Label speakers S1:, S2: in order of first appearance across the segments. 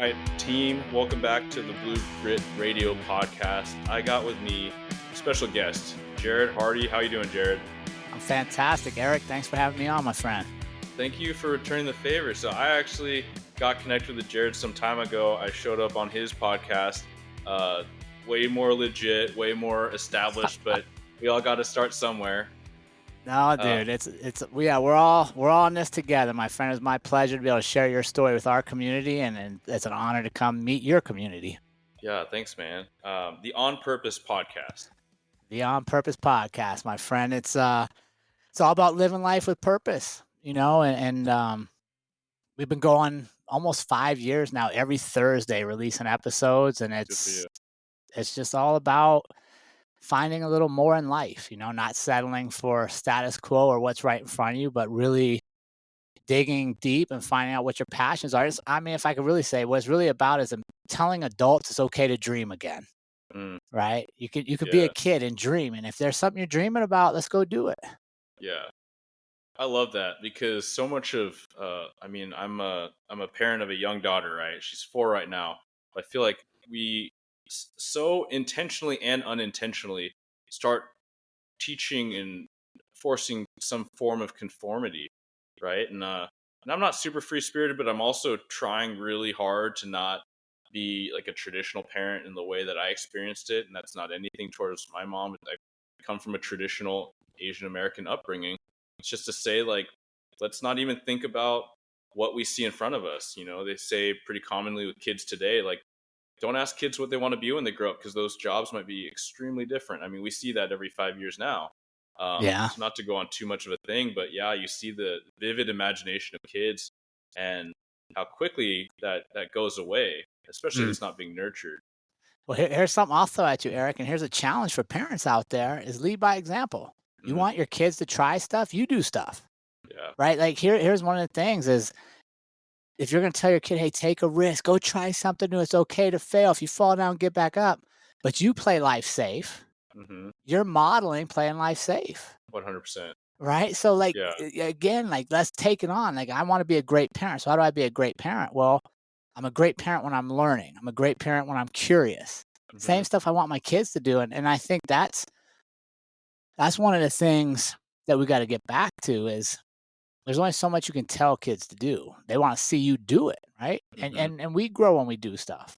S1: right, team, welcome back to the Blue Grit Radio podcast. I got with me a special guest, Jerrod Hardy. How you doing, Jerrod?
S2: I'm fantastic, Eric. Thanks for having me on, my friend.
S1: Thank you for returning the favor. So I actually got connected with Jerrod some time ago. I showed up on his podcast, way more legit, way more established, but we all got to start somewhere.
S2: No, dude, we're all in this together, my friend. It's my pleasure to be able to share your story with our community, and it's an honor to come meet your community.
S1: Yeah, thanks, man. The On Purpose podcast.
S2: The On Purpose podcast, my friend. It's all about living life with purpose, and we've been going almost 5 years now, every Thursday releasing episodes, and it's just all about finding a little more in life, not settling for status quo or what's right in front of you, but really digging deep and finding out what your passions are. If I could really say, what it's really about is telling adults it's okay to dream again, right? You could be a kid and dream, and if there's something you're dreaming about, let's go do it.
S1: Yeah, I love that because so much of, I'm a parent of a young daughter, right? She's 4 right now. I feel like we so intentionally and unintentionally start teaching and forcing some form of conformity, right? And I'm not super free spirited, but I'm also trying really hard to not be like a traditional parent in the way that I experienced it. And that's not anything towards my mom. I come from a traditional Asian American upbringing. It's just to say, like, let's not even think about what we see in front of us. They say pretty commonly with kids today, like, don't ask kids what they want to be when they grow up because those jobs might be extremely different. I mean, we see that every 5 years now. So not to go on too much of a thing, but yeah, you see the vivid imagination of kids and how quickly that goes away, especially if it's not being nurtured.
S2: Well, here's something I'll throw at you, Eric, and here's a challenge for parents out there is lead by example. You want your kids to try stuff, you do stuff.
S1: Yeah.
S2: Right? Like here's one of the things is, if you're going to tell your kid, hey, take a risk, go try something new. It's okay to fail. If you fall down, get back up. But you play life safe. You're modeling playing life safe.
S1: 100%.
S2: Right? So again, let's take it on. Like, I want to be a great parent. So how do I be a great parent? Well, I'm a great parent when I'm learning. I'm a great parent when I'm curious. Same stuff I want my kids to do. And I think that's one of the things that we got to get back to is, there's only so much you can tell kids to do. They want to see you do it, right? And we grow when we do stuff.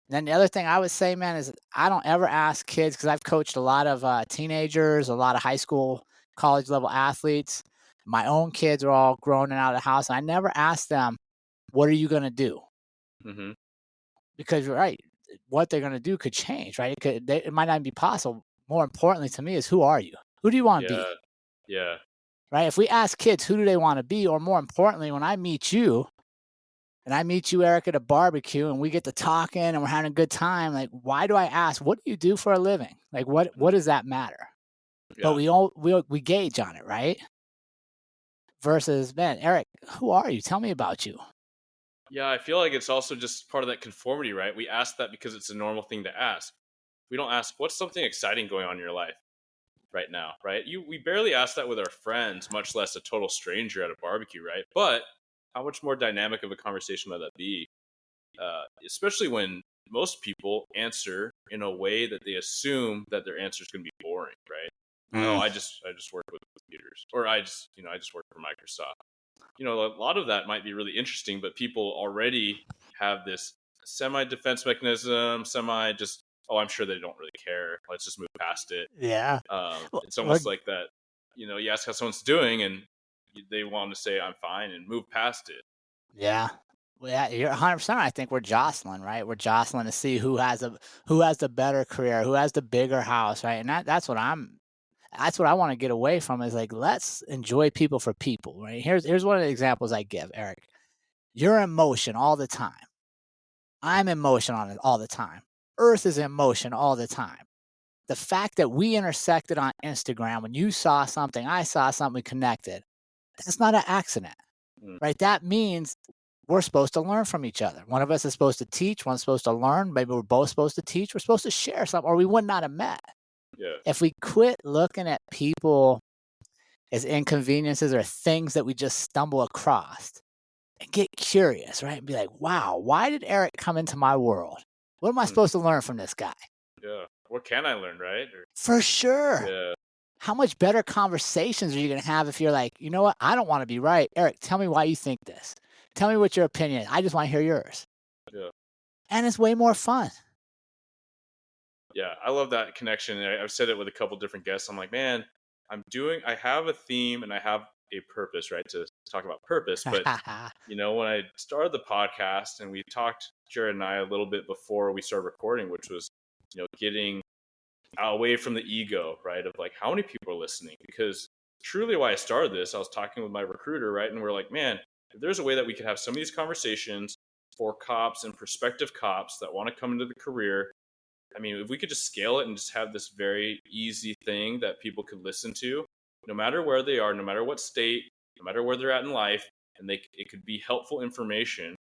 S2: And then the other thing I would say, man, is I don't ever ask kids, because I've coached a lot of teenagers, a lot of high school, college level athletes. My own kids are all grown and out of the house. And I never ask them, what are you going to do? Because you're right, what they're going to do could change, right? It might not be possible. More importantly to me is, who are you? Who do you want to be?
S1: Yeah.
S2: Right? If we ask kids, who do they want to be? Or more importantly, when I meet you, and I meet you, Eric, at a barbecue, and we get to talking and we're having a good time, like, why do I ask, what do you do for a living? Like, what does that matter? Yeah. But we gauge on it, right? Versus, man, Eric, who are you? Tell me about you.
S1: Yeah, I feel like it's also just part of that conformity, right? We ask that because it's a normal thing to ask. We don't ask, what's something exciting going on in your life right now, right? We barely ask that with our friends, much less a total stranger at a barbecue, right? But how much more dynamic of a conversation might that be? Especially when most people answer in a way that they assume that their answer is going to be boring, right? No, I just work with computers, or I just work for Microsoft. A lot of that might be really interesting, but people already have this semi-defense mechanism, I'm sure they don't really care. Let's just move past it.
S2: Yeah.
S1: It's almost like that, you ask how someone's doing and they want to say, I'm fine, and move past it.
S2: Yeah. Well, yeah, you're 100%. I think we're jostling, right? We're jostling to see who has the better career, who has the bigger house, right? And that's what I want to get away from, is like, let's enjoy people for people, right? Here's one of the examples I give, Eric. You're in motion all the time. I'm in motion on it all the time. Earth is in motion all the time. The fact that we intersected on Instagram, when you saw something, I saw something, we connected, that's not an accident, right? That means we're supposed to learn from each other. One of us is supposed to teach, one's supposed to learn. Maybe we're both supposed to teach. We're supposed to share something, or we would not have met.
S1: Yeah.
S2: If we quit looking at people as inconveniences or things that we just stumble across, and get curious, right? And be like, wow, why did Eric come into my world? What am I
S1: Hmm.
S2: supposed to learn from this guy?
S1: Yeah. What can I learn, right? Or,
S2: For sure.
S1: yeah.
S2: How much better conversations are you going to have if you're like, you know what? I don't want to be right. Eric, tell me why you think this. Tell me what your opinion is. I just want to hear yours.
S1: Yeah.
S2: And it's way more fun.
S1: Yeah, I love that connection. I've said it with a couple different guests. I'm like, man, I have a theme and I have a purpose, right? To talk about purpose. But, when I started the podcast and we talked, Jared and I, a little bit before we started recording, which was, getting away from the ego, right? Of like, how many people are listening? Because truly why I started this, I was talking with my recruiter, right? And we're like, man, if there's a way that we could have some of these conversations for cops and prospective cops that want to come into the career. I mean, if we could just scale it and just have this very easy thing that people could listen to, no matter where they are, no matter what state, no matter where they're at in life, and it could be helpful information,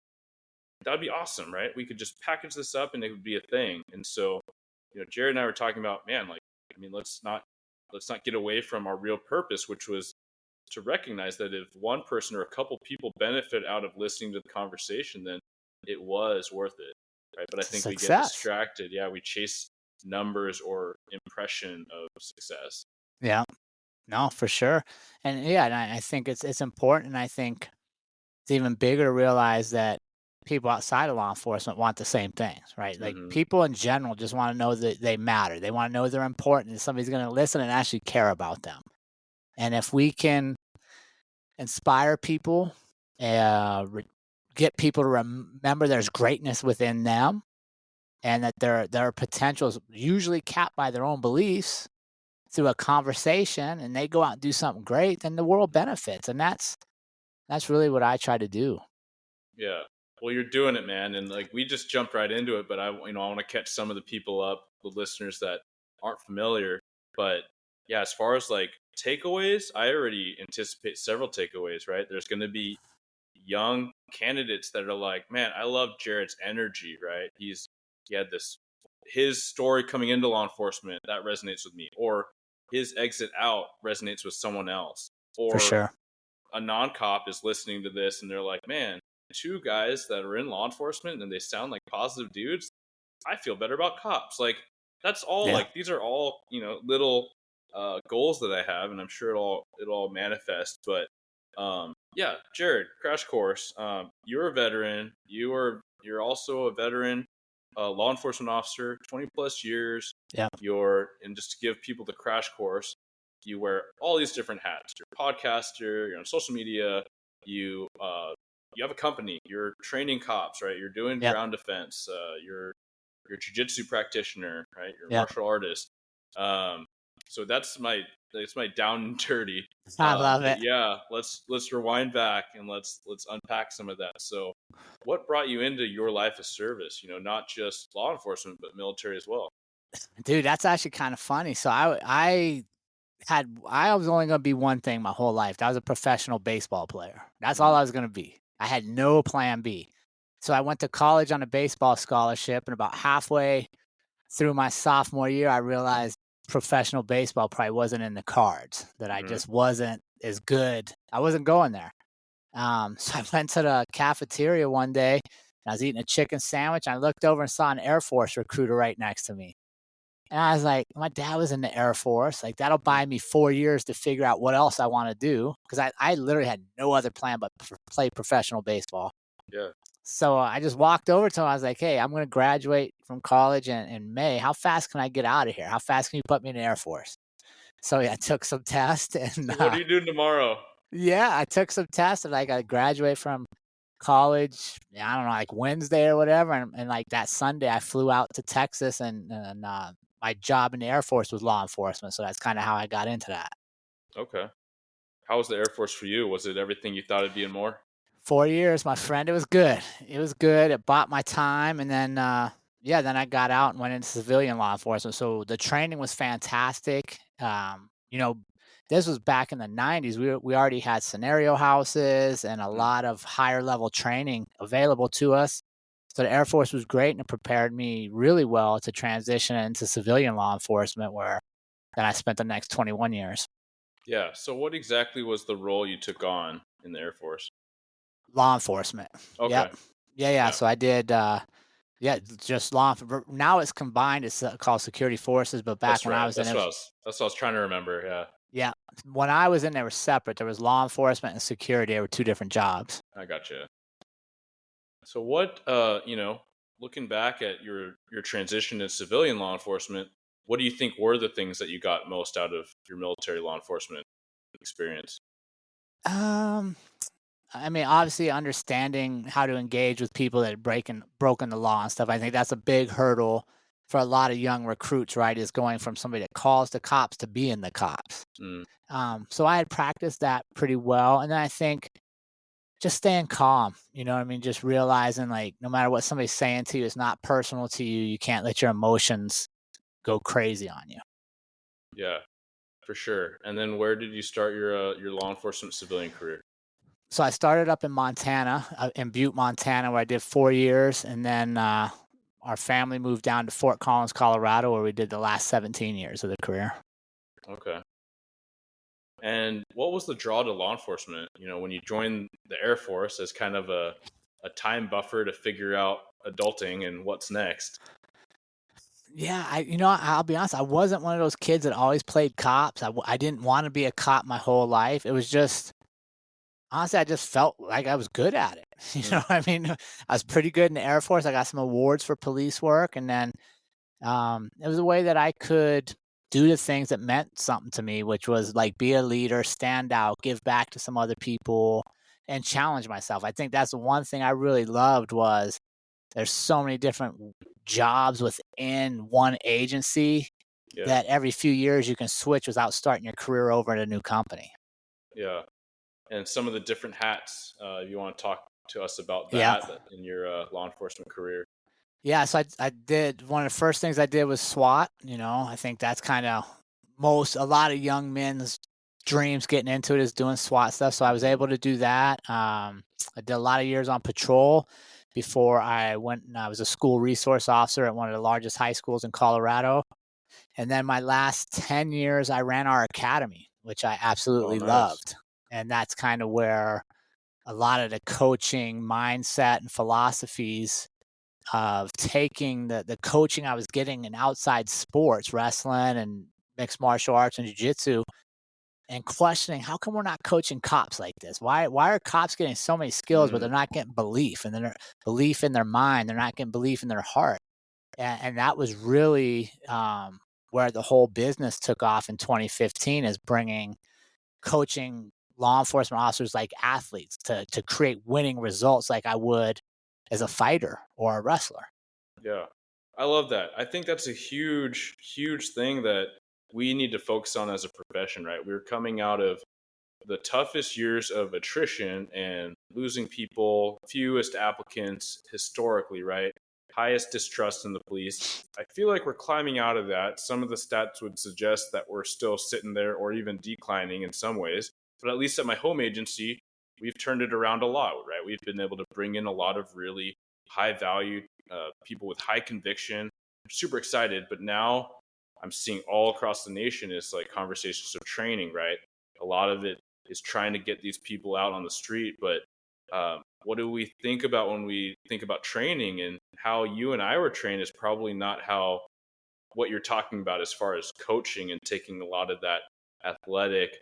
S1: that would be awesome, right? We could just package this up and it would be a thing. And so, Jared and I were talking about, man, like, I mean, let's not get away from our real purpose, which was to recognize that if one person or a couple people benefit out of listening to the conversation, then it was worth it, right? But I
S2: It's a
S1: think we get
S2: success.
S1: distracted. Yeah, we chase numbers or impression of success.
S2: Yeah. No, for sure. And yeah, and I think it's important. And I think it's even bigger to realize that people outside of law enforcement want the same things, right? Like
S1: Hmm.
S2: people in general just want to know that they matter. They want to know they're important and somebody's going to listen and actually care about them. And if we can inspire people, get people to remember there's greatness within them and that their potential is usually capped by their own beliefs through a conversation and they go out and do something great, then the world benefits. And that's really what I try to do.
S1: Yeah. Well, you're doing it, man. And like, we just jumped right into it, but I want to catch some of the people up, the listeners that aren't familiar. But yeah, as far as like takeaways, I already anticipate several takeaways, right? There's going to be young candidates that are like, man, I love Jared's energy, right? He had his story coming into law enforcement that resonates with me, or his exit out resonates with someone else,
S2: For
S1: or
S2: sure.
S1: a non-cop is listening to this and they're like, man, two guys that are in law enforcement and they sound like positive dudes, I feel better about cops. Like, that's all,
S2: Yeah.
S1: like, these are all, little goals that I have, and I'm sure it'll all manifest. But yeah, Jared, crash course. You're a veteran. You're also a veteran law enforcement officer, 20 plus years.
S2: Yeah.
S1: And just to give people the crash course, you wear all these different hats. You're a podcaster, you're on social media, you have a company, you're training cops, right? You're doing
S2: Yeah.
S1: ground defense, you're a jiu-jitsu practitioner, right? You're a
S2: Yeah.
S1: martial artist. Um, so that's my down and dirty.
S2: I love
S1: But
S2: it.
S1: yeah, let's rewind back and let's unpack some of that. So, what brought you into your life of service? Not just law enforcement, but military as well.
S2: Dude, that's actually kind of funny. So I was only gonna be one thing my whole life. That was a professional baseball player. That's all
S1: Hmm.
S2: I was gonna be. I had no plan B. So I went to college on a baseball scholarship, and about halfway through my sophomore year, I realized professional baseball probably wasn't in the cards, that I
S1: Hmm.
S2: just wasn't as good. I wasn't going there. So I went to the cafeteria one day, and I was eating a chicken sandwich. And I looked over and saw an Air Force recruiter right next to me. And I was like, my dad was in the Air Force. Like, that'll buy me 4 years to figure out what else I want to do. Cause I literally had no other plan but play professional baseball.
S1: Yeah.
S2: So I just walked over to him. I was like, hey, I'm going to graduate from college in May. How fast can I get out of here? How fast can you put me in the Air Force? So yeah, I took some tests and
S1: So, what are you doing tomorrow?
S2: yeah, I took some tests and like I graduate from college, I don't know, like Wednesday or whatever. And like that Sunday, I flew out to Texas and my job in the Air Force was law enforcement. So that's kind of how I got into that.
S1: Okay. How was the Air Force for you? Was it everything you thought it'd be and more?
S2: 4 years, my friend. It was good. It was good. It bought my time. And then, yeah, then I got out and went into civilian law enforcement. So the training was fantastic. This was back in the 90s. We already had scenario houses and a
S1: Mm.
S2: lot of higher level training available to us. So the Air Force was great and it prepared me really well to transition into civilian law enforcement, where then I spent the next 21 years.
S1: Yeah. So, what exactly was the role you took on in the Air Force?
S2: Law enforcement. Yep.
S1: Okay.
S2: Yeah.
S1: Yeah.
S2: So I did, yeah, just now it's combined. It's called security forces, but back
S1: That's
S2: when I
S1: right.
S2: was in it,
S1: That's what I was trying to remember. Yeah.
S2: yeah, when I was in, they were separate. There was law enforcement and security. They were two different jobs.
S1: I gotcha. So what looking back at your transition to civilian law enforcement, what do you think were the things that you got most out of your military law enforcement experience?
S2: Um, I mean, obviously, understanding how to engage with people that have broken the law and stuff. I think that's a big hurdle for a lot of young recruits. Right, is going from somebody that calls the cops to being the cops.
S1: Mm,
S2: So I had practiced that pretty well, and then I think just staying calm. You know what I mean? Just realizing, like, no matter what somebody's saying to you, it's not personal to you. You can't let your emotions go crazy on you.
S1: yeah, for sure. And then where did you start your law enforcement civilian career?
S2: So I started up in Montana, in Butte, Montana, where I did 4 years, and then our family moved down to Fort Collins, Colorado, where we did the last 17 years of the career.
S1: Okay. And what was the draw to law enforcement? When you joined the Air Force as kind of a time buffer to figure out adulting and what's next.
S2: Yeah, I'll be honest. I wasn't one of those kids that always played cops. I didn't want to be a cop my whole life. It was just honestly, I just felt like I was good at it. You know
S1: Mm,
S2: what I mean? I was pretty good in the Air Force. I got some awards for police work, and then it was a way that I could do the things that meant something to me, which was like be a leader, stand out, give back to some other people, and challenge myself. I think that's the one thing I really loved was there's so many different jobs within one agency
S1: yeah,
S2: that every few years you can switch without starting your career over at a new company.
S1: yeah. And some of the different hats. If you want to talk to us about
S2: Yeah.
S1: that in your law enforcement career.
S2: Yeah, so I did one of the first things I did was SWAT. I think that's kind of a lot of young men's dreams getting into it is doing SWAT stuff. So I was
S1: Hmm.
S2: able to do that. I did a lot of years on patrol before I went and I was a school resource officer at one of the largest high schools in Colorado. And then my last 10 years, I ran our academy, which I
S1: Oh,
S2: absolutely
S1: nice.
S2: loved. And that's kind of where a lot of the coaching mindset and philosophies of taking the coaching I was getting in outside sports, wrestling and mixed martial arts and jiu-jitsu, and questioning how come we're not coaching cops like this? Why are cops getting so many skills, but
S1: Mm,
S2: they're not getting belief and then belief in their mind, they're not getting belief in their heart. And that was really where the whole business took off in 2015 is bringing coaching law enforcement officers like athletes to create winning results like I would as a fighter or a wrestler.
S1: yeah, I love that. I think that's a huge, huge thing that we need to focus on as a profession. Right, we're coming out of the toughest years of attrition and losing people, fewest applicants historically, right? Highest distrust in the police. I feel like we're climbing out of that. Some of the stats would suggest that we're still sitting there or even declining in some ways. But at least at my home agency, we've turned it around a lot, right? We've been able to bring in a lot of really high value people with high conviction. I'm super excited. But now I'm seeing all across the nation is like conversations of training, right? A lot of it is trying to get these people out on the street. But what do we think about when we think about training, and how you and I were trained is probably not how what you're talking about as far as coaching and taking a lot of that athletic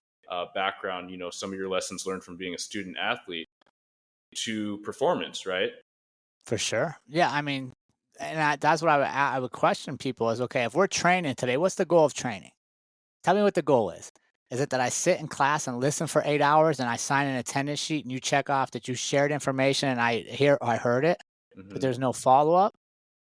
S1: background, some of your lessons learned from being a student athlete to performance, right?
S2: For sure. Yeah, I mean, and that's what I would question people is, okay, if we're training today, what's the goal of training? Tell me what the goal is. Is it that I sit in class and listen for 8 hours and I sign an attendance sheet and you check off that you shared information and I heard it, but
S1: Hmm.
S2: there's no follow up?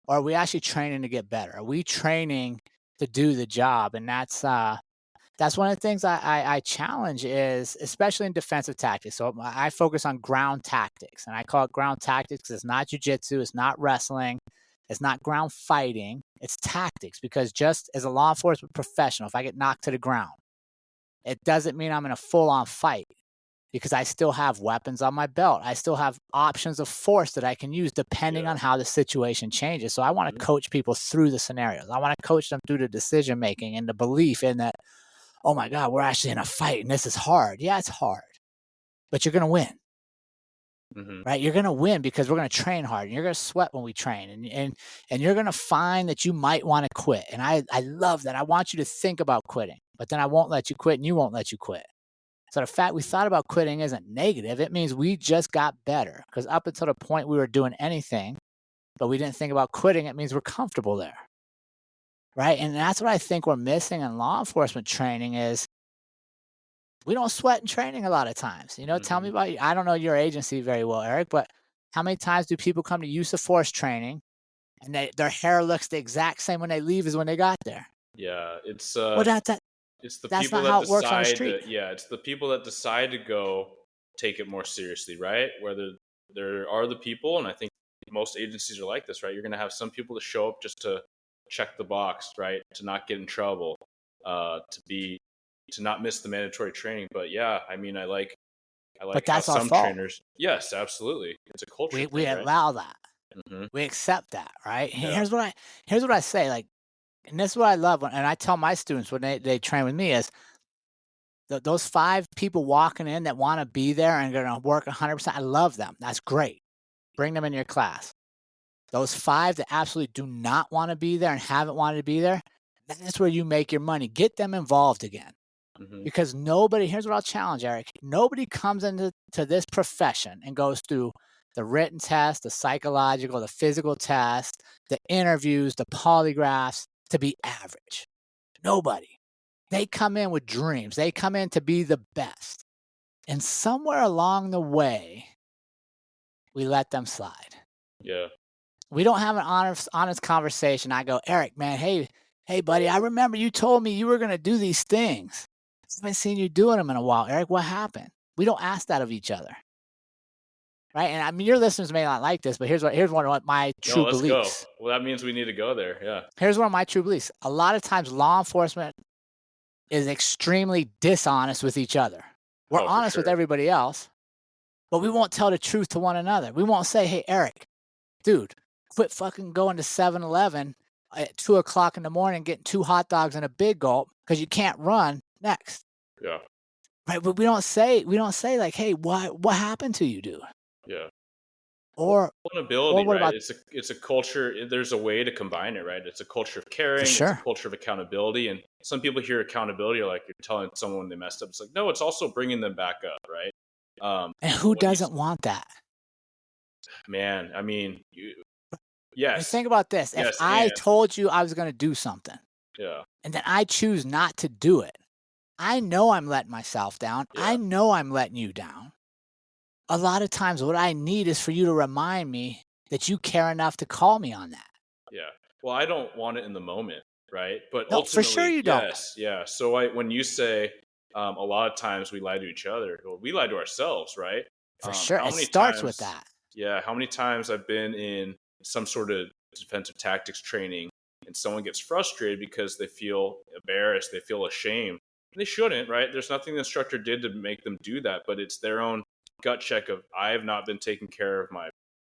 S2: Or are we actually training to get better? Are we training to do the job? And that's one of the things I challenge is, especially in defensive tactics. So I focus on ground tactics, and I call it ground tactics because it's not jujitsu, it's not wrestling, it's not ground fighting, it's tactics. Because just as a law enforcement professional, if I get knocked to the ground, it doesn't mean I'm in a full on fight because I still have weapons on my belt. I still have options of force that I can use depending
S1: Yeah.
S2: on how the situation changes. So I want
S1: Hmm.
S2: to coach people through the scenarios. I want to coach them through the decision making and the belief in that, oh my God, we're actually in a fight and this is hard. Yeah, it's hard, but you're going to win.
S1: Hmm.
S2: right? You're going to win because we're going to train hard, and you're going to sweat when we train, and you're going to find that you might want to quit. And I love that. I want you to think about quitting, but then I won't let you quit, and you won't let you quit. So the fact we thought about quitting isn't negative. It means we just got better, because up until the point we were doing anything, but we didn't think about quitting, it means we're comfortable there, right? And that's what I think we're missing in law enforcement training is we don't sweat in training a lot of times. Tell me
S1: Hmm.
S2: about you. I don't know your agency very well, Eric, but how many times do people come to use of force training and their hair looks the exact same when they leave as when they got there?
S1: Yeah, it's
S2: Well,
S1: uh,
S2: that
S1: it's the
S2: that's
S1: people
S2: not
S1: that
S2: how it works on the
S1: decide
S2: street.
S1: to, yeah, it's the people that decide to go take it more seriously, right? Whether there are the people, and I think most agencies are like this, right? You're going to have some people that show up just to check the box, right? To not get in trouble, to be to not miss the mandatory training. But yeah, I mean, I
S2: But
S1: like how
S2: that's our
S1: some
S2: fault.
S1: trainers, yes, absolutely, it's a culture
S2: We
S1: thing, right?
S2: allow that.
S1: Hmm.
S2: We accept that, right?
S1: Yeah.
S2: Here's what I say, like, and this is what I love and I tell my students when they train with me is those 5 people walking in that want to be there and going to work 100%. I love them. That's great. Bring them in your class. Those 5 that absolutely do not want to be there and haven't wanted to be there, that's where you make your money. Get them involved again.
S1: Hmm.
S2: Because here's what I'll challenge, Eric. Nobody comes into this profession and goes through the written test, the psychological, the physical test, the interviews, the polygraphs to be average. Nobody. They come in with dreams. They come in to be the best. And somewhere along the way, we let them slide.
S1: Yeah.
S2: We don't have an honest conversation. I go, Eric, man, hey, buddy, I remember you told me you were going to do these things. I haven't seen you doing them in a while, Eric. What happened? We don't ask that of each other, right? And I mean, your listeners may not like this, but here's one of my
S1: No,
S2: true
S1: let's go.
S2: beliefs.
S1: Well, that means we need to go there. Yeah.
S2: Here's one of my true beliefs. A lot of times, law enforcement is extremely dishonest with each other. We're
S1: Oh, for
S2: honest with
S1: sure.
S2: everybody else, but we won't tell the truth to one another. We won't say, hey, Eric, dude, quit fucking going to 7-Eleven at 2 o'clock in the morning, getting 2 hot dogs and a big gulp because you can't run next.
S1: Yeah.
S2: Right. But we don't say like, hey, what happened to you, dude?
S1: Yeah. Well,
S2: Or
S1: accountability,
S2: what
S1: right?
S2: about
S1: It's a culture. There's a way to combine it, right? It's a culture of
S2: for
S1: caring. It's a
S2: sure.
S1: culture of accountability. And some people hear accountability, like you're telling someone they messed up. It's like, no, it's also bringing them back up, right?
S2: And who
S1: When you,
S2: doesn't want that?
S1: man, I mean,
S2: And
S1: yes,
S2: think about this. If
S1: yes,
S2: I
S1: and
S2: told you I was going to do something
S1: yeah,
S2: and then I choose not to do it, I know I'm letting myself down.
S1: yeah,
S2: I know I'm letting you down. A lot of times what I need is for you to remind me that you care enough to call me on that.
S1: yeah. Well, I don't want it in the moment, right? But
S2: No, for sure
S1: ultimately,
S2: you don't.
S1: yes, yeah. So when you say a lot of times we lie to each other, well, we lie to ourselves, right?
S2: For sure.
S1: How
S2: It
S1: many
S2: starts with
S1: times?
S2: that.
S1: Yeah, how many times I've been in some sort of defensive tactics training, and someone gets frustrated because they feel embarrassed, they feel ashamed. They shouldn't, right? There's nothing the instructor did to make them do that, but it's their own gut check of I have not been taking care of my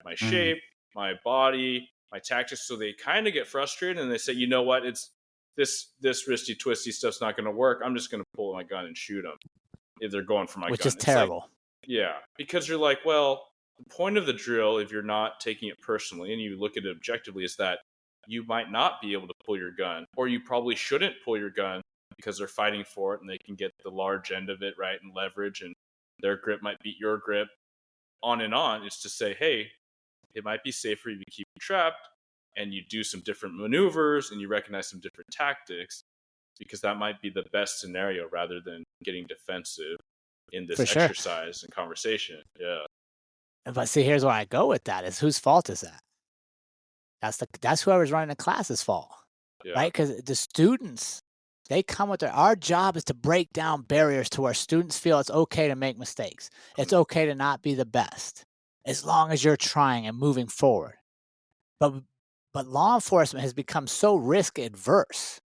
S2: Mhm.
S1: shape, my body, my tactics. So they kind of get frustrated and they say, you know what, it's this wristy twisty stuff's not going to work. I'm just going to pull my gun and shoot them if they're going for my
S2: Which is
S1: gun. It's like,
S2: terrible.
S1: yeah, because you're like, well, the point of the drill, if you're not taking it personally and you look at it objectively, is that you might not be able to pull your gun, or you probably shouldn't pull your gun because they're fighting for it and they can get the large end of it, right, and leverage, and their grip might beat your grip, on and on. It's to say, hey, it might be safer if you keep you trapped and you do some different maneuvers and you recognize some different tactics because that might be the best scenario rather than getting defensive in
S2: For
S1: this
S2: sure.
S1: exercise and conversation. Yeah.
S2: But see, here's where I go with that is whose fault is that? That's whoever's running the class's fault,
S1: Yeah.
S2: right? Because the students, they come with our job is to break down barriers to where students feel it's okay to make mistakes. It's okay to not be the best as long as you're trying and moving forward. But law enforcement has become so risk adverse.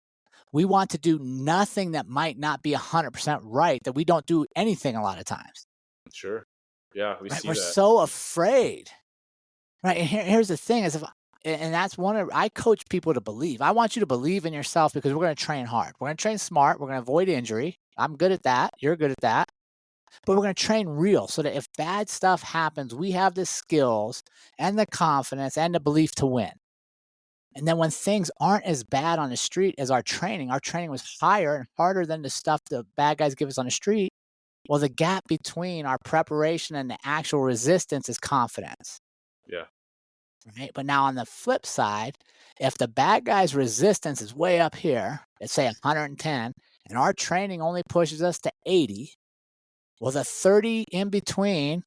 S2: We want to do nothing that might not be 100% right, that we don't do anything a lot of times.
S1: Sure. Yeah, we
S2: Right?
S1: see
S2: We're
S1: that.
S2: so afraid. Right. And here's the thing is and that's one of I coach people to believe. I want you to believe in yourself because we're going to train hard. We're going to train smart. We're going to avoid injury. I'm good at that. You're good at that. but we're going to train real so that if bad stuff happens, we have the skills and the confidence and the belief to win. And then when things aren't as bad on the street as our training was higher and harder than the stuff the bad guys give us on the street. Well, the gap between our preparation and the actual resistance is confidence.
S1: Yeah.
S2: Right. But now on the flip side, if the bad guy's resistance is way up here, let's say 110, and our training only pushes us to 80, well, the 30 in between,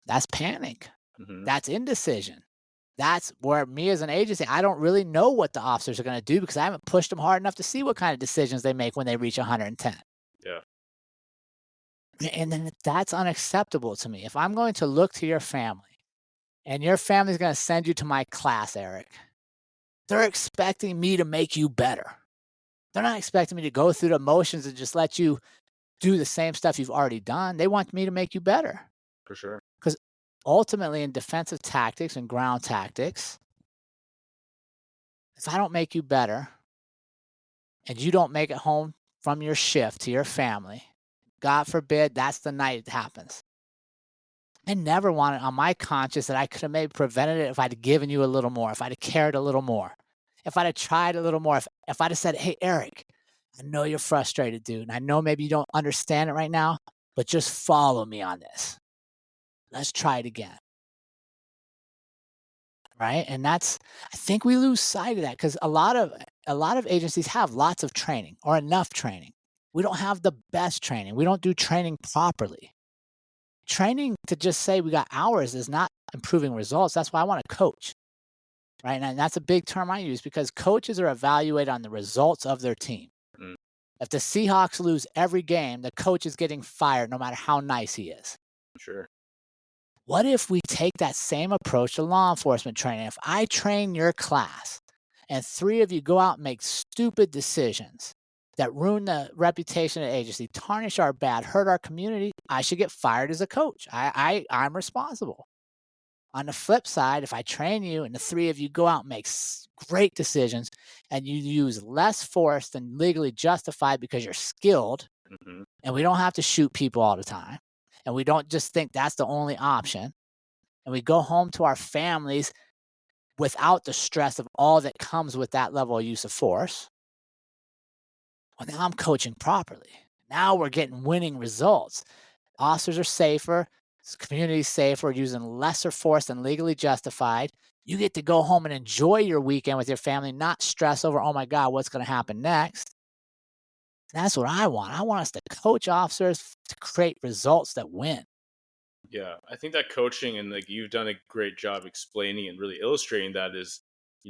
S2: that's panic.
S1: Hmm.
S2: That's indecision. That's where me as an agency, I don't really know what the officers are going to do because I haven't pushed them hard enough to see what kind of decisions they make when they reach 110.
S1: Yeah.
S2: And then that's unacceptable to me. If I'm going to look to your family and your family's going to send you to my class, Eric, they're expecting me to make you better. They're not expecting me to go through the motions and just let you do the same stuff you've already done. They want me to make you better.
S1: For sure.
S2: Because ultimately, in defensive tactics and ground tactics, if I don't make you better and you don't make it home from your shift to your family, God forbid that's the night it happens. I never wanted on my conscience that I could have maybe prevented it if I'd given you a little more, if I'd have cared a little more, if I'd have tried a little more, if I'd have said, hey, Eric, I know you're frustrated, dude. And I know maybe you don't understand it right now, but just follow me on this. Let's try it again. Right. And I think we lose sight of that because a lot of agencies have lots of training or enough training. We don't have the best training. We don't do training properly. Training to just say we got hours is not improving results. That's why I want to coach. Right. And that's a big term I use because coaches are evaluated on the results of their team.
S1: Mm.
S2: If the Seahawks lose every game, the coach is getting fired no matter how nice he is.
S1: Sure.
S2: What if we take that same approach to law enforcement training? If I train your class and 3 of you go out and make stupid decisions that ruin the reputation of the agency, tarnish our bad, hurt our community, I should get fired as a coach. I'm responsible. On the flip side, if I train you and the 3 of you go out and make great decisions and you use less force than legally justified because you're skilled,
S1: Hmm.
S2: and we don't have to shoot people all the time, and we don't just think that's the only option, and we go home to our families without the stress of all that comes with that level of use of force, well, now I'm coaching properly. Now we're getting winning results. Officers are safer, community's safer, using lesser force than legally justified. You get to go home and enjoy your weekend with your family, not stress over, oh my God, what's going to happen next? That's what I want. I want us to coach officers to create results that win.
S1: Yeah, I think that coaching and like you've done a great job explaining and really illustrating that is,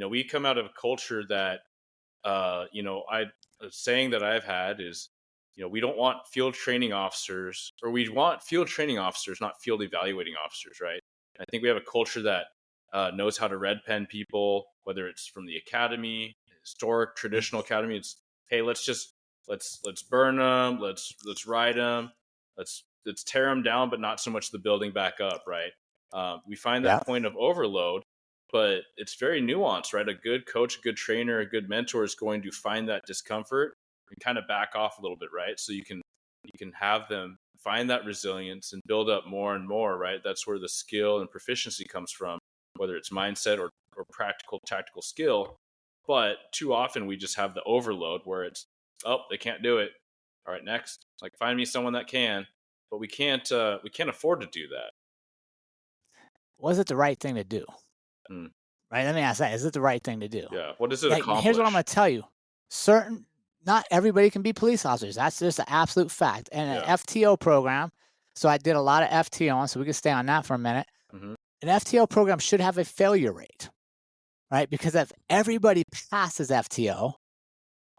S1: we come out of a culture that, I a saying that I've had is, we don't want field training officers, or we want field training officers, not field evaluating officers, right? I think we have a culture that knows how to red pen people, whether it's from the academy, historic traditional academy. It's hey, let's burn them, let's ride them, let's tear them down, but not so much the building back up, right? We find
S2: Yeah.
S1: that point of overload, but it's very nuanced, right? A good coach, a good trainer, a good mentor is going to find that discomfort and kind of back off a little bit, right? So you can have them find that resilience and build up more and more, right? That's where the skill and proficiency comes from, whether it's mindset or practical tactical skill. But too often we just have the overload where it's, oh, they can't do it. All right, next. Like find me someone that can, but we can't afford to do that.
S2: Was it the right thing to do?
S1: Hmm.
S2: Right? Let me ask that. Is it the right thing to do?
S1: Yeah. What does it
S2: Yeah, and here's what I'm
S1: accomplish?
S2: going to tell you. Not everybody can be police officers. That's just an absolute fact. And an
S1: Yeah.
S2: FTO program, so I did a lot of FTO, so we can stay on that for a minute.
S1: Hmm.
S2: An FTO program should have a failure rate, right? Because if everybody passes FTO,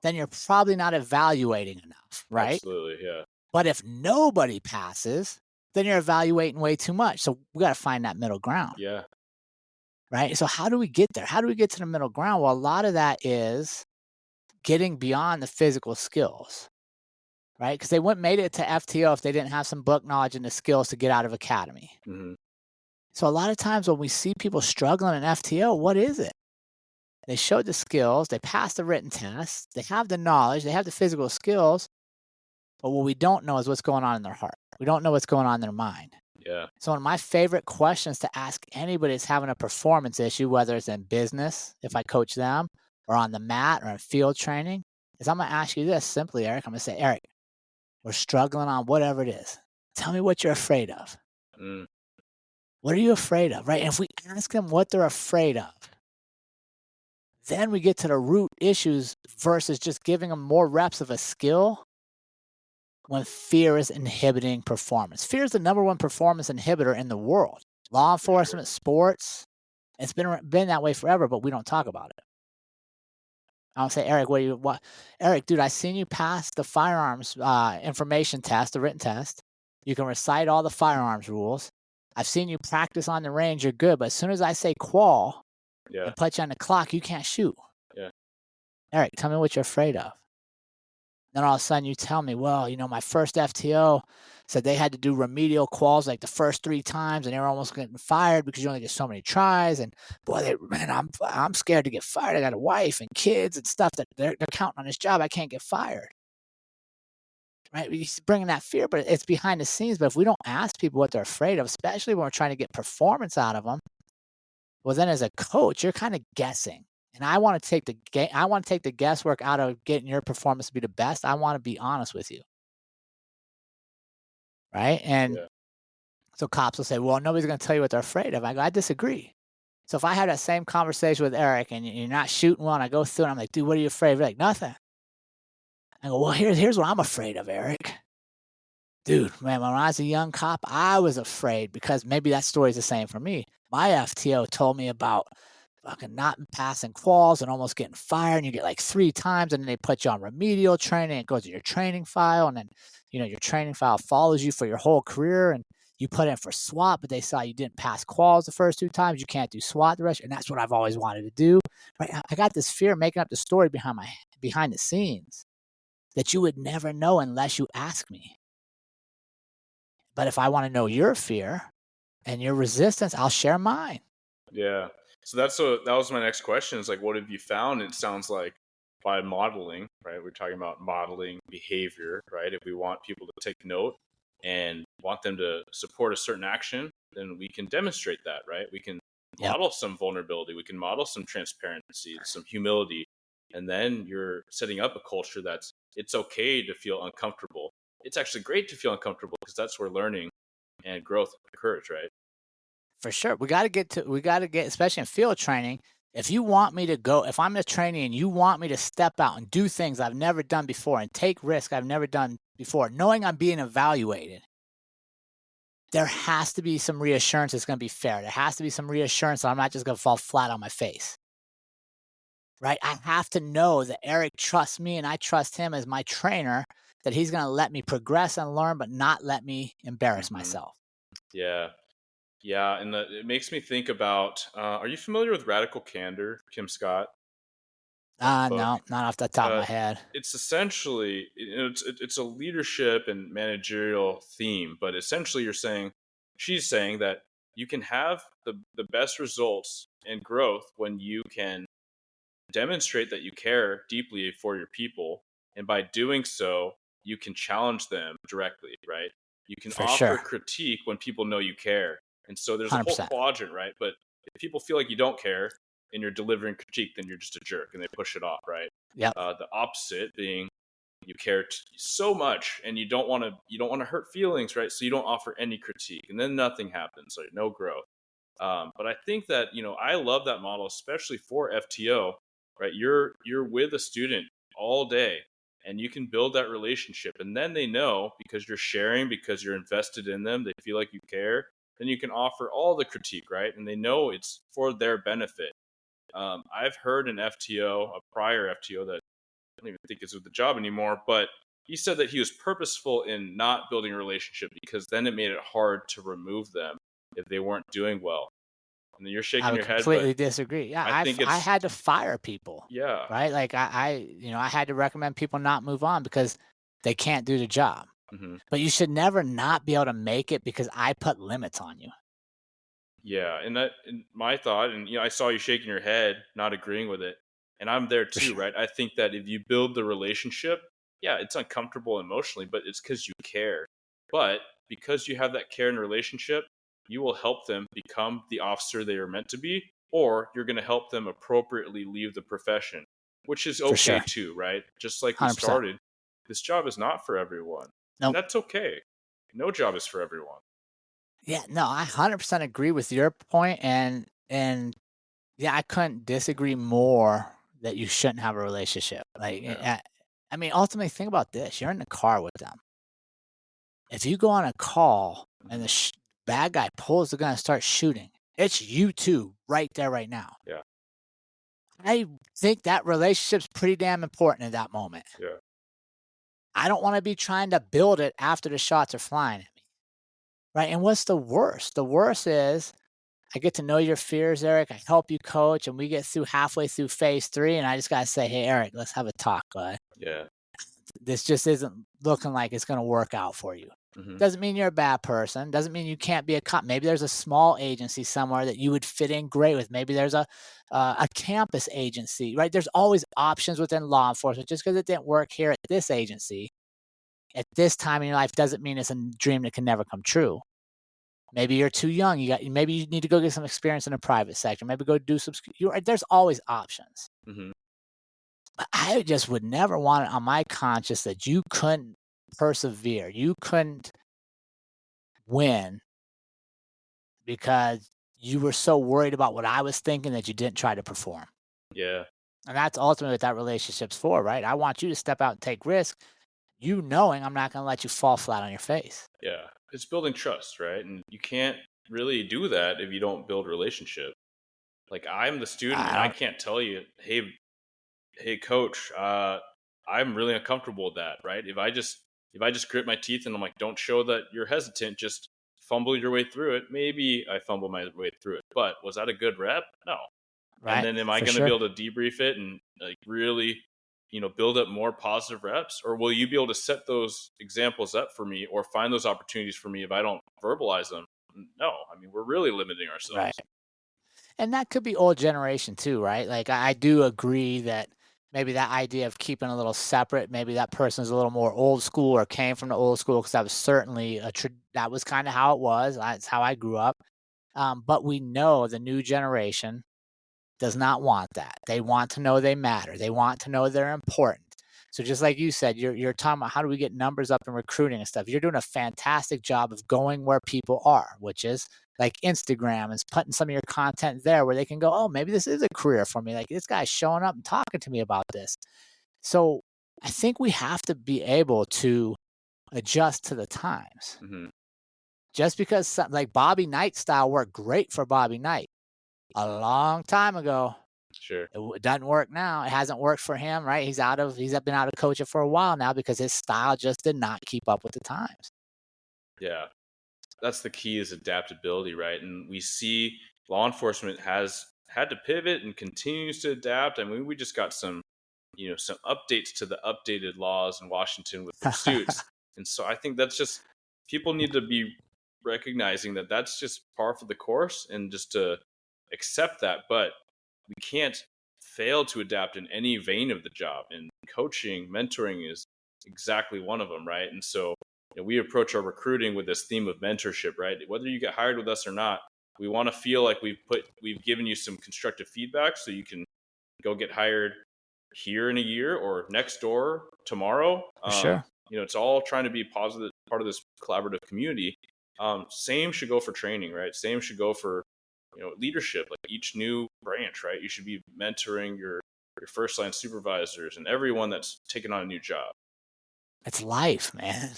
S2: then you're probably not evaluating enough, right?
S1: Absolutely. Yeah.
S2: But if nobody passes, then you're evaluating way too much. So we got to find that middle ground,
S1: Yeah.
S2: right? So how do we get there? How do we get to the middle ground? Well, a lot of that is getting beyond the physical skills, right? Because they wouldn't made it to FTO if they didn't have some book knowledge and the skills to get out of academy.
S1: Hmm.
S2: So a lot of times when we see people struggling in FTO, what is it? They showed the skills, they passed the written test, they have the knowledge, they have the physical skills, But what we don't know is what's going on in their heart. We don't know what's going on in their mind.
S1: Yeah.
S2: So one of my favorite questions to ask anybody that's having a performance issue, whether it's in business, if I coach them, or on the mat or in field training, is I'm gonna ask you this simply, Eric. I'm gonna say, Eric, we're struggling on whatever it is. Tell me what you're afraid of.
S1: Mm,
S2: What are you afraid of? Right. And if we ask them what they're afraid of, then we get to the root issues versus just giving them more reps of a skill when fear is inhibiting performance. Fear is the number one performance inhibitor in the world. Law
S1: for sure.
S2: enforcement, sports, it's been that way forever, but we don't talk about it. I'll say, Eric, what? Eric, dude, I seen you pass the firearms information test, the written test. You can recite all the firearms rules. I've seen you practice on the range. You're good, but as soon as I say qual
S1: Yeah.
S2: and put you on the clock, you can't shoot.
S1: Yeah.
S2: Eric, tell me what you're afraid of. Then all of a sudden you tell me, well, my first FTO said they had to do remedial quals like the first 3 times and they were almost getting fired because you only get so many tries. And boy, man, I'm scared to get fired. I got a wife and kids and stuff that they're counting on this job. I can't get fired. Right? He's bringing that fear, but it's behind the scenes. But if we don't ask people what they're afraid of, especially when we're trying to get performance out of them, well, then as a coach, you're kind of guessing. And I want to take the guesswork out of getting your performance to be the best. I want to be honest with you. Right? And
S1: Yeah.
S2: so cops will say, well, nobody's going to tell you what they're afraid of. I go, I disagree. So if I have that same conversation with Eric and you're not shooting well, and I go through and I'm like, dude, what are you afraid of? You're like, nothing. I go, well, here's what I'm afraid of, Eric. Dude, man, when I was a young cop, I was afraid because maybe that story's the same for me. My FTO told me about fucking not passing quals and almost getting fired. And you get like 3 times, and then they put you on remedial training. It goes to your training file, and then your training file follows you for your whole career. And you put in for SWAT, but they saw you didn't pass quals the first 2 times. You can't do SWAT the rest, and that's what I've always wanted to do. Right? I got this fear making up the story behind the scenes that you would never know unless you ask me. But if I want to know your fear and your resistance, I'll share mine.
S1: Yeah. So that was my next question is like, what have you found? It sounds like by modeling, right? We're talking about modeling behavior, right? If we want people to take note and want them to support a certain action, then we can demonstrate that, right? We can
S2: Yep,
S1: model some vulnerability. We can model some transparency, some humility. And then you're setting up a culture it's okay to feel uncomfortable. It's actually great to feel uncomfortable because that's where learning and growth occurs, right?
S2: for sure. We got to get, especially in field training. If I'm the trainee and you want me to step out and do things I've never done before and take risks I've never done before, knowing I'm being evaluated, there has to be some reassurance it's going to be fair. There has to be some reassurance that I'm not just going to fall flat on my face. Right? I have to know that Eric trusts me and I trust him as my trainer, that he's going to let me progress and learn, but not let me embarrass
S1: Hmm.
S2: myself.
S1: Yeah. Yeah. And it makes me think about are you familiar with Radical Candor, Kim Scott, that book?
S2: No, not off the top of
S1: Uh,
S2: my head.
S1: it's essentially it's a leadership and managerial theme, but essentially she's saying that you can have the best results and growth when you can demonstrate that you care deeply for your people, and by doing so you can challenge them directly, right? You can
S2: For
S1: offer
S2: sure.
S1: critique when people know you care. And so there's a whole
S2: 100%.
S1: quadrant, right? But if people feel like you don't care and you're delivering critique, then you're just a jerk and they push it off, right?
S2: Yep.
S1: The opposite being you care so much and you don't want to hurt feelings, right? So you don't offer any critique, and then nothing happens, like no growth. But I think that I love that model, especially for FTO, right? You're with a student all day, and you can build that relationship, and then they know because you're sharing, because you're invested in them, they feel like you care. Then you can offer all the critique, right? And they know it's for their benefit. I've heard an FTO, a prior FTO that I don't even think is with the job anymore, but he said that he was purposeful in not building a relationship because then it made it hard to remove them if they weren't doing well. And then you're
S2: I
S1: shaking
S2: would
S1: your head, but
S2: completely disagree. Yeah,
S1: I think
S2: I
S1: it's
S2: had to fire people,
S1: yeah.
S2: right? Like I had to recommend people not move on because they can't do the job.
S1: Hmm.
S2: But you should never not be able to make it because I put limits on you.
S1: Yeah, and my thought, and I saw you shaking your head, not agreeing with it, and I'm there
S2: For
S1: too,
S2: sure.
S1: right? I think that if you build the relationship, yeah, it's uncomfortable emotionally, but it's because you care. But because you have that care in a relationship, you will help them become the officer they are meant to be, or you're going to help them appropriately leave the profession, which is
S2: For
S1: okay
S2: sure.
S1: too, right? Just like we
S2: 100%.
S1: started, this job is not for everyone, and
S2: Nope.
S1: that's okay. No job is for everyone.
S2: Yeah, no, I 100% agree with your point, and yeah, I couldn't disagree more that you shouldn't have a relationship. Like,
S1: Yeah,
S2: I mean, ultimately, think about this: you're in the car with them. If you go on a call and
S1: hmm
S2: the bad guy pulls the gun and starts shooting, it's you two right there, right now.
S1: yeah,
S2: I think that relationship's pretty damn important in that moment.
S1: yeah,
S2: I don't want to be trying to build it after the shots are flying at me, right? And what's the worst? The worst is I get to know your fears, Eric. I help you coach, and we get through halfway through phase 3, and I just gotta say, "Hey, Eric, let's have a talk, bud.
S1: yeah.
S2: This just isn't looking like it's gonna work out for you."
S1: hmm
S2: Doesn't mean you're a bad person. Doesn't mean you can't be a cop. Maybe there's a small agency somewhere that you would fit in great with. Maybe there's a campus agency, right? There's always options within law enforcement. Just because it didn't work here at this agency at this time in your life doesn't mean it's a dream that can never come true. Maybe you're too young. Maybe you need to go get some experience in the private sector. Maybe go do some. There's always options.
S1: hmm
S2: But I just would never want it on my conscience that you couldn't persevere. You couldn't win because you were so worried about what I was thinking that you didn't try to perform.
S1: Yeah,
S2: And that's ultimately what that relationship's for, right? I want you to step out and take risks, you knowing I'm not going to let you fall flat on your face.
S1: yeah. It's building trust, right? And you can't really do that if you don't build relationship. Like I'm the student
S2: I
S1: and I
S2: don't.
S1: can't tell you, hey coach, I'm really uncomfortable with that, right? If I just grit my teeth and I'm like, don't show that you're hesitant, just fumble your way through it. Maybe I fumble my way through it. But was that a good rep? No. And
S2: Right?
S1: then am I
S2: For
S1: gonna be
S2: sure.
S1: able to debrief it and like really, build up more positive reps? Or will you be able to set those examples up for me or find those opportunities for me if I don't verbalize them? No. I mean, we're really limiting
S2: Right.
S1: ourselves.
S2: And that could be old generation too, right? Like I do agree that maybe that idea of keeping a little separate, maybe that person's a little more old school or came from the old school because that was certainly that was kind of how it was. That's how I grew up. But we know the new generation does not want that. They want to know they matter. They want to know they're important. So just like you said, you're talking about how do we get numbers up in recruiting and stuff. You're doing a fantastic job of going where people are, which is like Instagram and putting some of your content there where they can go, oh, maybe this is a career for me. Like this guy's showing up and talking to me about this. So I think we have to be able to adjust to the times.
S1: hmm
S2: Just because like Bobby Knight style worked great for Bobby Knight a long time ago,
S1: Sure.
S2: it doesn't work now. It hasn't worked for him, right? He's been out of coaching for a while now because his style just did not keep up with the times.
S1: Yeah. That's the key is adaptability, right? And we see law enforcement has had to pivot and continues to adapt. I mean, we just got some updates to the updated laws in Washington with pursuits. And so I think that's just people need to be recognizing that that's just par for the course and just to accept that. But we can't fail to adapt in any vein of the job. And coaching, mentoring is exactly one of them, right? And so we approach our recruiting with this theme of mentorship, right? Whether you get hired with us or not, we want to feel like we've given you some constructive feedback so you can go get hired here in a year or next door tomorrow.
S2: For sure.
S1: It's all trying to be positive part of this collaborative community. Same should go for training, right? Same should go for leadership. Like each new branch, right? You should be mentoring your first line supervisors and everyone that's taking on a new job.
S2: It's life, man.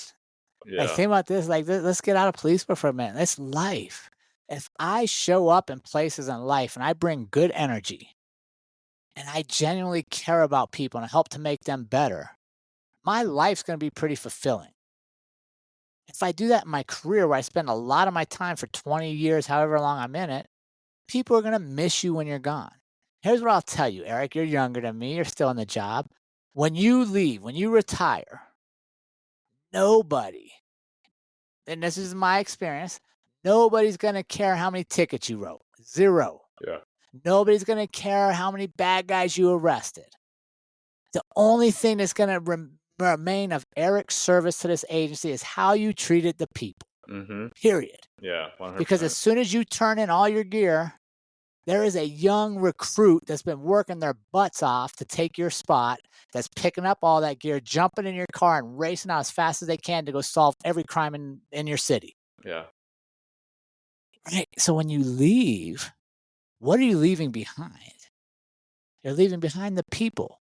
S2: Like,
S1: Yeah,
S2: think about this. Like, let's get out of police work for a minute. It's life. If I show up in places in life and I bring good energy and I genuinely care about people and I help to make them better, my life's going to be pretty fulfilling. If I do that in my career where I spend a lot of my time for 20 years, however long I'm in it, people are going to miss you when you're gone. Here's what I'll tell you, Eric. You're younger than me. You're still in the job. When you leave, when you retire, nobody, and this is my experience, nobody's going to care how many tickets you wrote. Zero.
S1: yeah,
S2: Nobody's going to care how many bad guys you arrested. The only thing that's going to remain of Eric's service to this agency is how you treated the people,
S1: Mm-hmm.
S2: period.
S1: Yeah,
S2: Because
S1: 100%.
S2: as soon as you turn in all your gear, there is a young recruit that's been working their butts off to take your spot, that's picking up all that gear, jumping in your car and racing out as fast as they can to go solve every crime in your city.
S1: Yeah.
S2: Right? So when you leave, what are you leaving behind? You're leaving behind the people.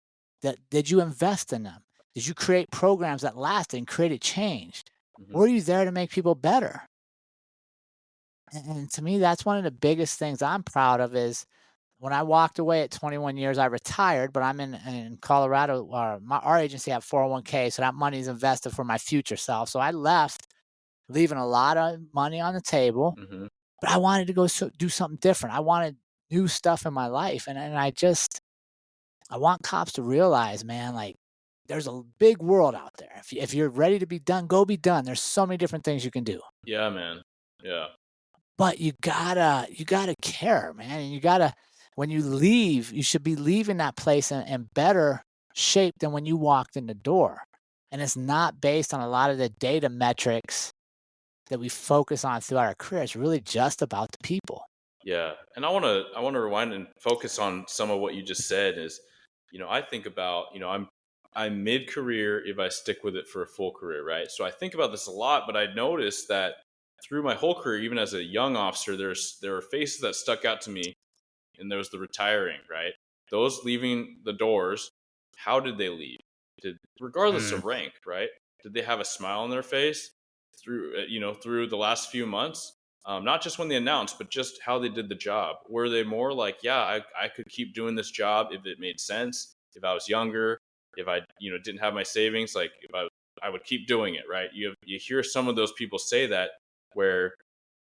S2: Did you invest in them? Did you create programs that lasted and created change?
S1: Mm-hmm.
S2: Were you there to make people better? And to me, that's one of the biggest things I'm proud of is when I walked away at 21 years, I retired, but I'm in Colorado. Our agency had 401k, so that money is invested for my future self. So I left, leaving a lot of money on the table,
S1: Mm-hmm.
S2: but I wanted to go do something different. I wanted new stuff in my life, and I want cops to realize, man, like there's a big world out there. If you're ready to be done, go be done. There's so many different things you can do.
S1: Yeah, man. Yeah.
S2: But you gotta care, man, and you gotta when you leave, you should be leaving that place in better shape than when you walked in the door, and it's not based on a lot of the data metrics that we focus on throughout our career. It's really just about the people.
S1: Yeah, and I want to rewind and focus on some of what you just said. Is I think about I'm mid career if I stick with it for a full career, right? So I think about this a lot, but I noticed that through my whole career, even as a young officer, there were faces that stuck out to me, and there was the retiring, right? Those leaving the doors, how did they leave? Regardless
S2: Mm.
S1: of rank, right? Did they have a smile on their face through the last few months? Not just when they announced, but just how they did the job. Were they more like, yeah, I could keep doing this job if it made sense, if I was younger, if I didn't have my savings, like if I would keep doing it, right? You hear some of those people say that where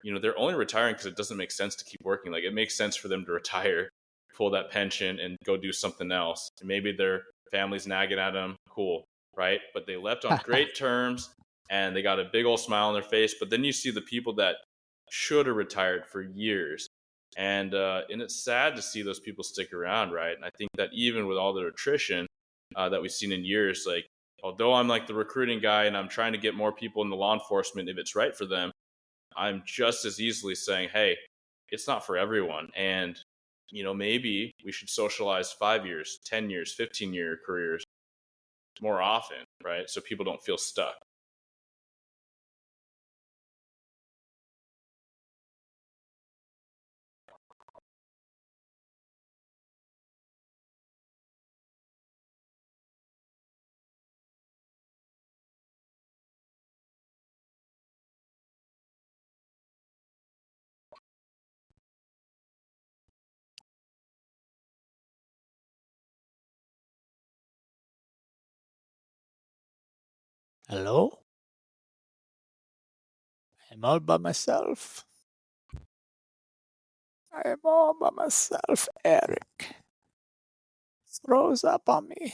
S1: they're only retiring because it doesn't make sense to keep working. Like it makes sense for them to retire, pull that pension, and go do something else. And maybe their family's nagging at them, cool, right? But they left on great terms, and they got a big old smile on their face. But then you see the people that should have retired for years, and it's sad to see those people stick around, right? And I think that even with all the attrition that we've seen in years, like although I'm like the recruiting guy and I'm trying to get more people into law enforcement if it's right for them, I'm just as easily saying, hey, it's not for everyone. And, maybe we should socialize 5 years, 10 years, 15-year careers more often, right? So people don't feel stuck.
S2: Hello? I'm all by myself. I am all by myself, Eric. Throws up on me.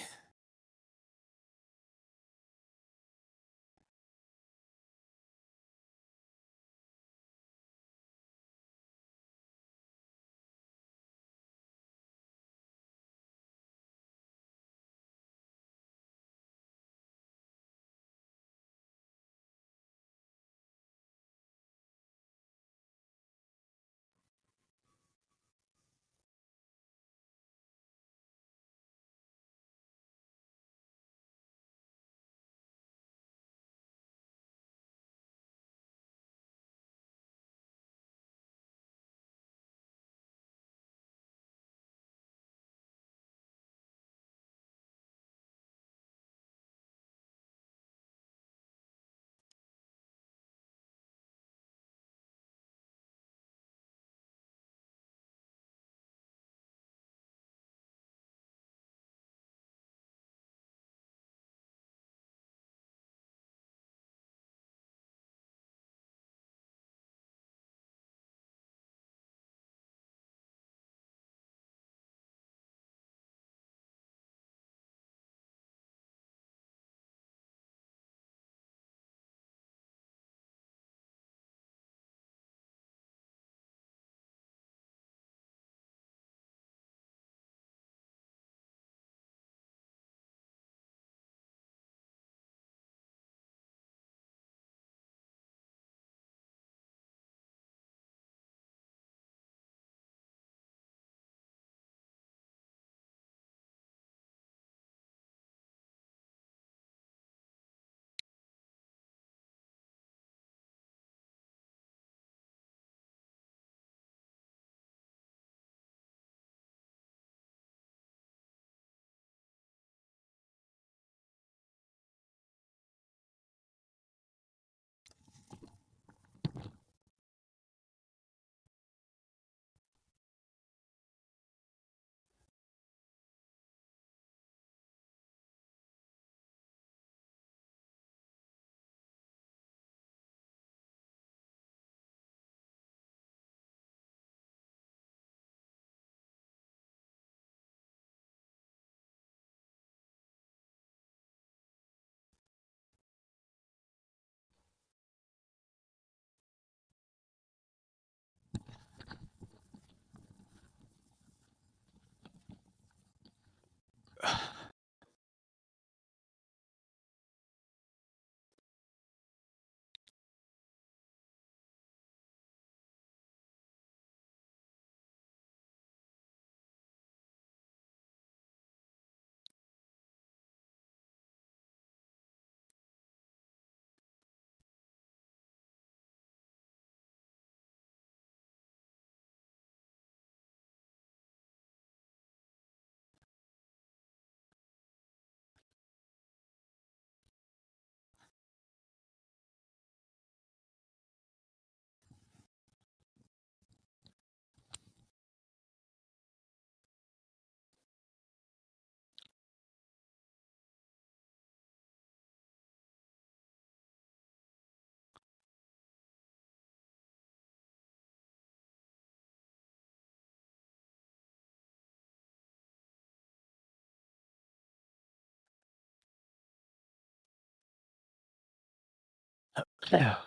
S2: Yeah.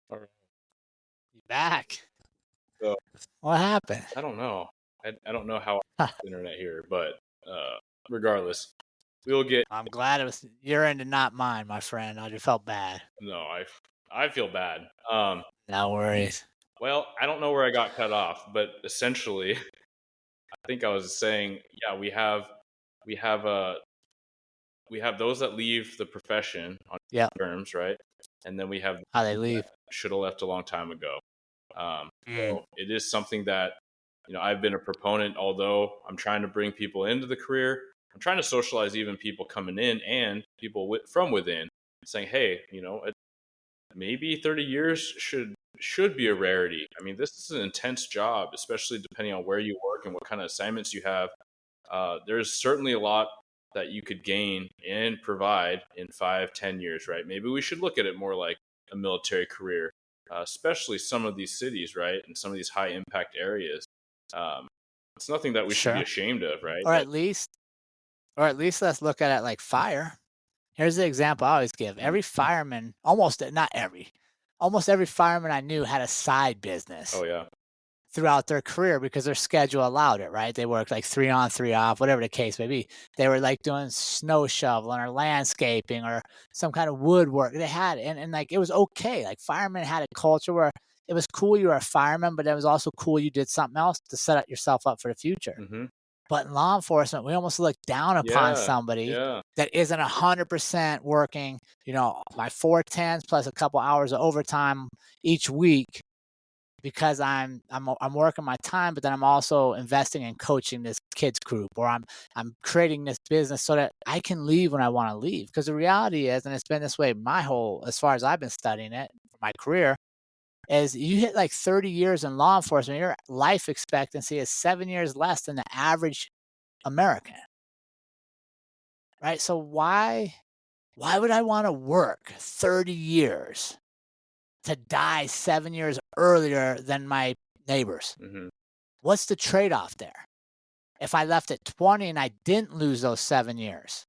S1: All right.
S2: You back?
S1: So
S2: What happened?
S1: I don't know. I don't know how I have the internet here, but regardless, we'll get.
S2: I'm glad it was your end and not mine, my friend. I just felt bad.
S1: No, I feel bad.
S2: No worries.
S1: Well, I don't know where I got cut off, but essentially, I think I was saying, yeah, we have we have those that leave the profession on
S2: Yep.
S1: terms, right? And then we have
S2: How they leave.
S1: should have left a long time ago.
S2: Mm.
S1: So it is something that I've been a proponent. Although I'm trying to bring people into the career, I'm trying to socialize even people coming in and people from within, saying, hey, maybe 30 years should be a rarity. I mean, this is an intense job, especially depending on where you work and what kind of assignments you have. There's certainly a lot that you could gain and provide in 5-10 years, right? Maybe we should look at it more like a military career, especially some of these cities, right, and some of these high impact areas. um, it's nothing that we should be
S2: Sure.
S1: ashamed of, right?
S2: Or at least let's look at it like fire. Here's the example I always give.
S1: Mhm.
S2: Every fireman, almost every fireman I knew had a side
S1: Oh
S2: business
S1: yeah.
S2: throughout their career because their schedule allowed it, right? They worked like 3 on, 3 off, whatever the case may be. They were like doing snow shoveling or landscaping or some kind of woodwork. They had and like it was okay. Like firemen had a culture where it was cool you were a fireman, but it was also cool you did something else to set up yourself up for the future.
S1: Hmm.
S2: But in law enforcement, we almost look down upon
S1: Yeah.
S2: somebody
S1: Yeah.
S2: that isn't 100% working, my 4 10s plus a couple hours of overtime each week because I'm working my time, but then I'm also investing in coaching this kids group, or I'm creating this business so that I can leave when I want to leave. Because the reality is, and it's been this way as far as I've been studying it for my career, is you hit like 30 years in law enforcement, your life expectancy is 7 years less than the average American, right? So why would I want to work 30 years to die 7 years earlier than my neighbors?
S1: Hmm.
S2: What's the trade-off there? If I left at 20 and I didn't lose those 7 years,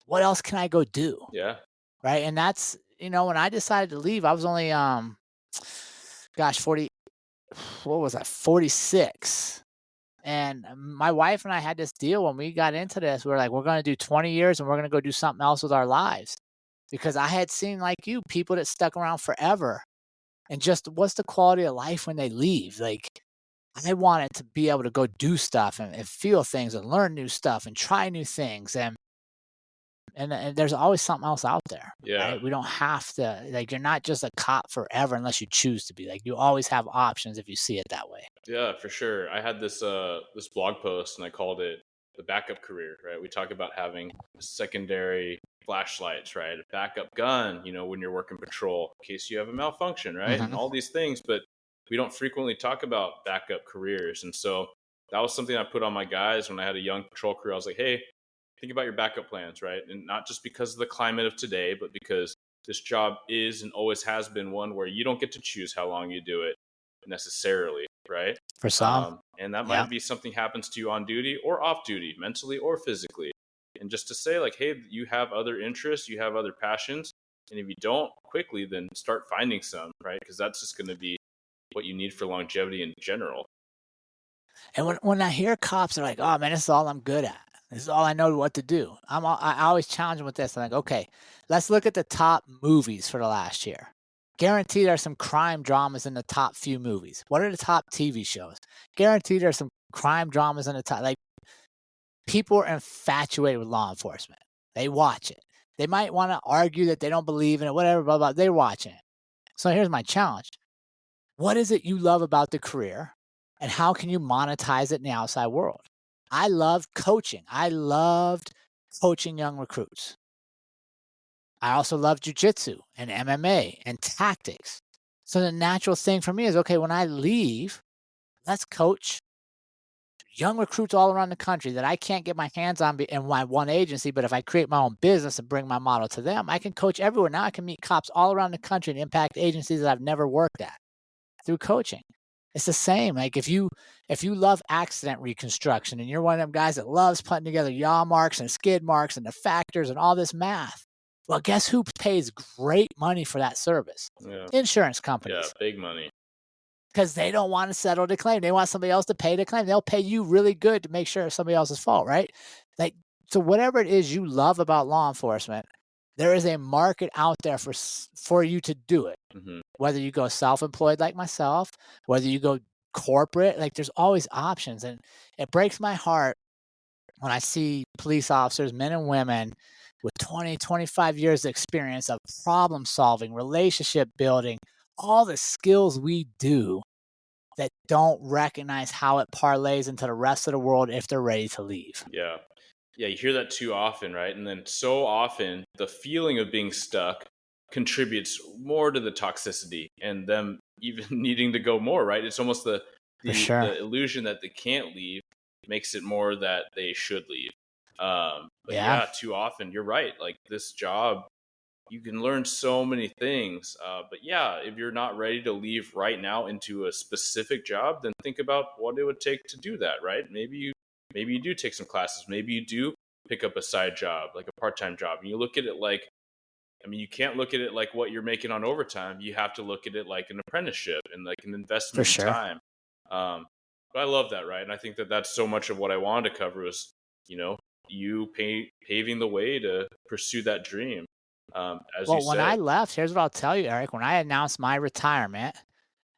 S2: what else can I go do?
S1: Yeah.
S2: Right. And that's, when I decided to leave, I was only, 40, what was I, 46. And my wife and I had this deal when we got into this. We were like, we're going to do 20 years and we're going to go do something else with our lives. because I had seen, like you, people that stuck around forever, and just what's the quality of life when they leave? Like, I wanted to be able to go do stuff and feel things and learn new stuff and try new things, and there's always something else out there,
S1: Yeah.
S2: right? We don't have to, like, you're not just a cop forever unless you choose to be. Like, you always have options if you see it that way.
S1: Yeah, for sure. I had this blog post and I called it the backup career, right? We talk about having secondary flashlights, right? A backup gun, when you're working patrol in case you have a malfunction, right? And
S2: Mhm.
S1: all these things, but we don't frequently talk about backup careers. And so that was something I put on my guys when I had a young patrol crew. I was like, "Hey, think about your backup plans," right? And not just because of the climate of today, but because this job is and always has been one where you don't get to choose how long you do it necessarily, right?
S2: For some.
S1: And that
S2: Yeah.
S1: might be something happens to you on duty or off duty, mentally or physically. And just to say, like, hey, you have other interests, you have other passions. And if you don't quickly, then start finding some, right? Because that's just going to be what you need for longevity in general.
S2: And when I hear cops are like, "Oh man, this is all I'm good at. This is all I know what to do." I always challenge them with this. I'm like, "Okay, let's look at the top movies for the last year. Guaranteed there's some crime dramas in the top few movies. What are the top TV shows? Guaranteed there's some crime dramas in the top." Like, people are infatuated with law enforcement. They watch it. They might want to argue that they don't believe in it, whatever, blah blah. They're watching it. So here's my challenge: what is it you love about the career, and how can you monetize it in the outside world? I love coaching. I loved coaching young recruits. I also love jujitsu and MMA and tactics. So the natural thing for me is, okay, when I leave, let's coach young recruits all around the country that I can't get my hands on in my one agency. But if I create my own business and bring my model to them, I can coach everywhere. Now I can meet cops all around the country and impact agencies that I've never worked at through coaching. It's the same. Like, if you love accident reconstruction and you're one of them guys that loves putting together yaw marks and skid marks and the factors and all this math, well, guess who pays great money for that service?
S1: Yeah.
S2: Insurance
S1: Yeah.
S2: companies,
S1: Big money.
S2: because they don't want to settle the claim. They want somebody else to pay the claim. They'll pay you really good to make sure it's somebody else's fault, right? Like, so whatever it is you love about law enforcement, there is a market out there for you to do it.
S1: Hmm.
S2: Whether you go self-employed like myself, whether you go corporate, like, there's always options. And it breaks my heart when I see police officers, men and women with 20, 25 years of experience of problem solving, relationship building, all the skills we do, that don't recognize how it parlays into the rest of the world if they're ready to leave.
S1: Yeah. Yeah. You hear that too often, right? And then so often the feeling of being stuck contributes more to the toxicity and them even needing to go more, right? It's almost the
S2: For
S1: the
S2: sure.
S1: the illusion that they can't leave makes it more that they should leave. But
S2: Yeah,
S1: yeah, too often you're right. Like this job, you can learn so many things. But yeah, if you're not ready to leave right now into a specific job, then think about what it would take to do that, right? Maybe you do take some classes. Maybe you do pick up a side job, like a part-time job. And you look at it like, I mean, you can't look at it like what you're making on overtime. You have to look at it like an apprenticeship and like an
S2: for
S1: investment in
S2: sure.
S1: time. Um, but I love that, right? And I think that that's so much of what I wanted to cover was, you know, paving the way to pursue that dream. As you
S2: Well, when I
S1: said,
S2: left, here's what I'll tell you, Eric. When I announced my retirement,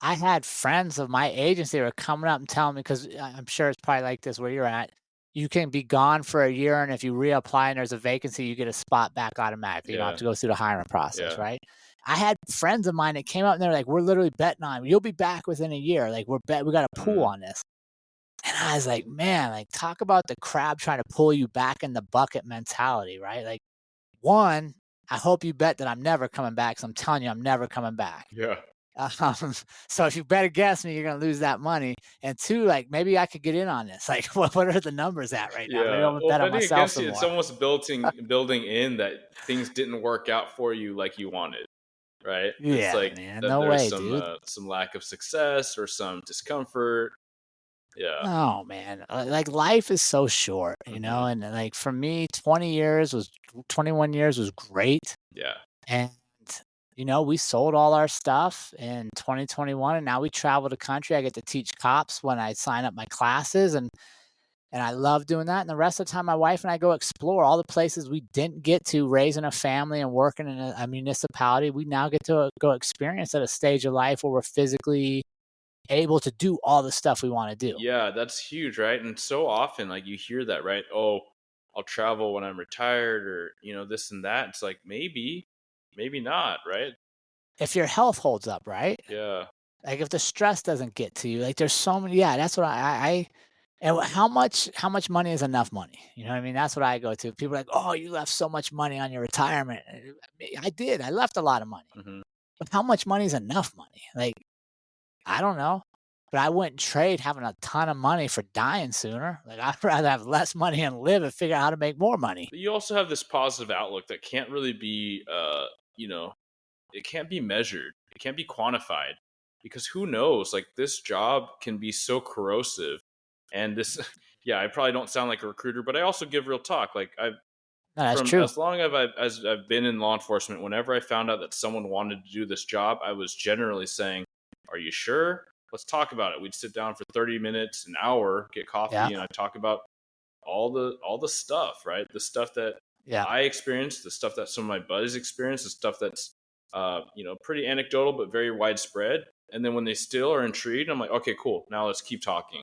S2: I had friends of my agency that were coming up and telling me, because I'm sure it's probably like this where you're at. You can be gone for a year, and if you reapply and there's a vacancy, you get a spot back automatically. You don't have
S1: yeah,
S2: to go through the hiring process,
S1: yeah,
S2: right? I had friends of mine that came up and they're like, "We're literally betting on you'll be back within a year. Like, we got a pool
S1: mm,
S2: on this." And I was like, "Man, like, talk about the crab trying to pull you back in the bucket mentality, right?" Like, one, I hope you bet that I'm never coming back. So I'm telling you, I'm never coming back.
S1: yeah,
S2: Um, so if you bet against me, you're gonna lose that money. And two, like, maybe I could get in on this. Like, what are the numbers at right now? Maybe
S1: yeah.
S2: I'm gonna
S1: Well,
S2: bet on
S1: betting
S2: myself
S1: against
S2: some
S1: you, it's
S2: more.
S1: almost building in that things didn't work out for you like you wanted, right? It's
S2: Yeah,
S1: like
S2: man.
S1: that
S2: No
S1: there's
S2: way, dude.
S1: some lack of success or some discomfort. Yeah.
S2: Oh man, like, life is so short,
S1: Hmm.
S2: and like, for me, 21 years was great.
S1: Yeah.
S2: And we sold all our stuff in 2021, and now we travel the country. I get to teach cops when I sign up my classes, and And I love doing that. And the rest of the time, my wife and I go explore all the places we didn't get to raising a family and working in a municipality. We now get to go experience at a stage of life where we're physically able to do all the stuff we want to do.
S1: Yeah, that's huge, right? And so often, like you hear that, right? Oh, I'll travel when I'm retired, or this and that. It's like maybe, maybe not, right?
S2: If your health holds up, right?
S1: Yeah.
S2: Like if the stress doesn't get to you, like there's so many. Yeah, that's what I and how much money is enough money? You know what I mean? That's what I go to. People are like, oh, you left so much money on your retirement. I did. I left a lot of money,
S1: Hmm.
S2: but how much money is enough money? Like I don't know. But I wouldn't trade having a ton of money for dying sooner. Like I'd rather have less money and live and figure out how to make more money.
S1: But you also have this positive outlook that can't really be, you know, it can't be measured. It can't be quantified because who knows? Like this job can be so corrosive, and this, yeah, I probably don't sound like a recruiter, but I also give real talk. Like I've
S2: No, that's
S1: from
S2: true.
S1: as long as I've been in law enforcement, whenever I found out that someone wanted to do this job, I was generally saying, "Are you sure? Let's talk about it." We'd sit down for 30 minutes, an hour, get
S2: Yeah.
S1: coffee, and I talk about all the stuff, right? The stuff that
S2: Yeah.
S1: I experienced, the stuff that some of my buddies experienced, the stuff that's pretty anecdotal but very widespread. And then when they still are intrigued, I'm like, okay, cool. Now let's keep talking,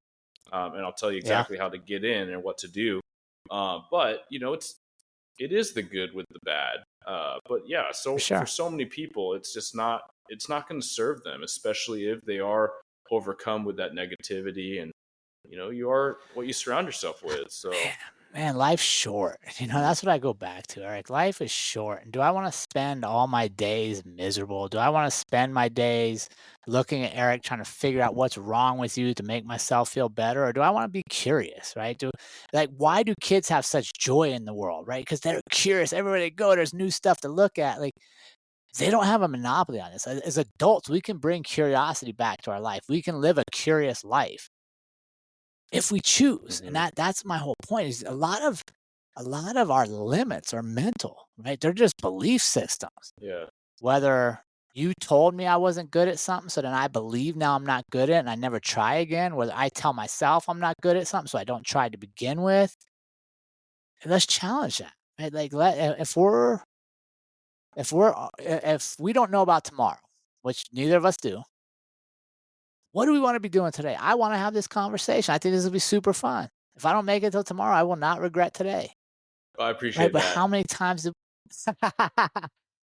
S1: and I'll tell you
S2: Yeah.
S1: exactly how to get in and what to do. But it is the good with the bad. But yeah,
S2: For
S1: so for
S2: sure.
S1: so many people, it's not going to serve them, especially if they are overcome with that negativity, and you are what you surround yourself with. So
S2: Man, life's short.
S1: mhm,
S2: That's what I go back to, Eric. Life is short. And do I want to spend all my days miserable? Do I want to spend my days looking at Eric trying to figure out what's wrong with you to make myself feel better? Or do I want to be curious, right? Why do kids have such joy in the world, right? Because they're curious. Everywhere they go, there's new stuff to look at. Like they don't have a monopoly on this. As adults, we can bring curiosity back to our life. We can live a curious life if we choose. And
S1: mhm,
S2: that's my whole point is a lot of our limits are mental, right? They're just belief systems.
S1: yeah.
S2: Whether you told me I wasn't good at something, so then I believe now I'm not good at it and I never try again, whether I tell myself I'm not good at something, so I don't try to begin with. Let's challenge that. Right? Like if we don't know about tomorrow, which neither of us do, what do we want to be doing today? I want to have this conversation. I think this will be super fun. If I don't make it till tomorrow, I will not regret today.
S1: I
S2: Right,
S1: appreciate
S2: but
S1: that.
S2: how many times do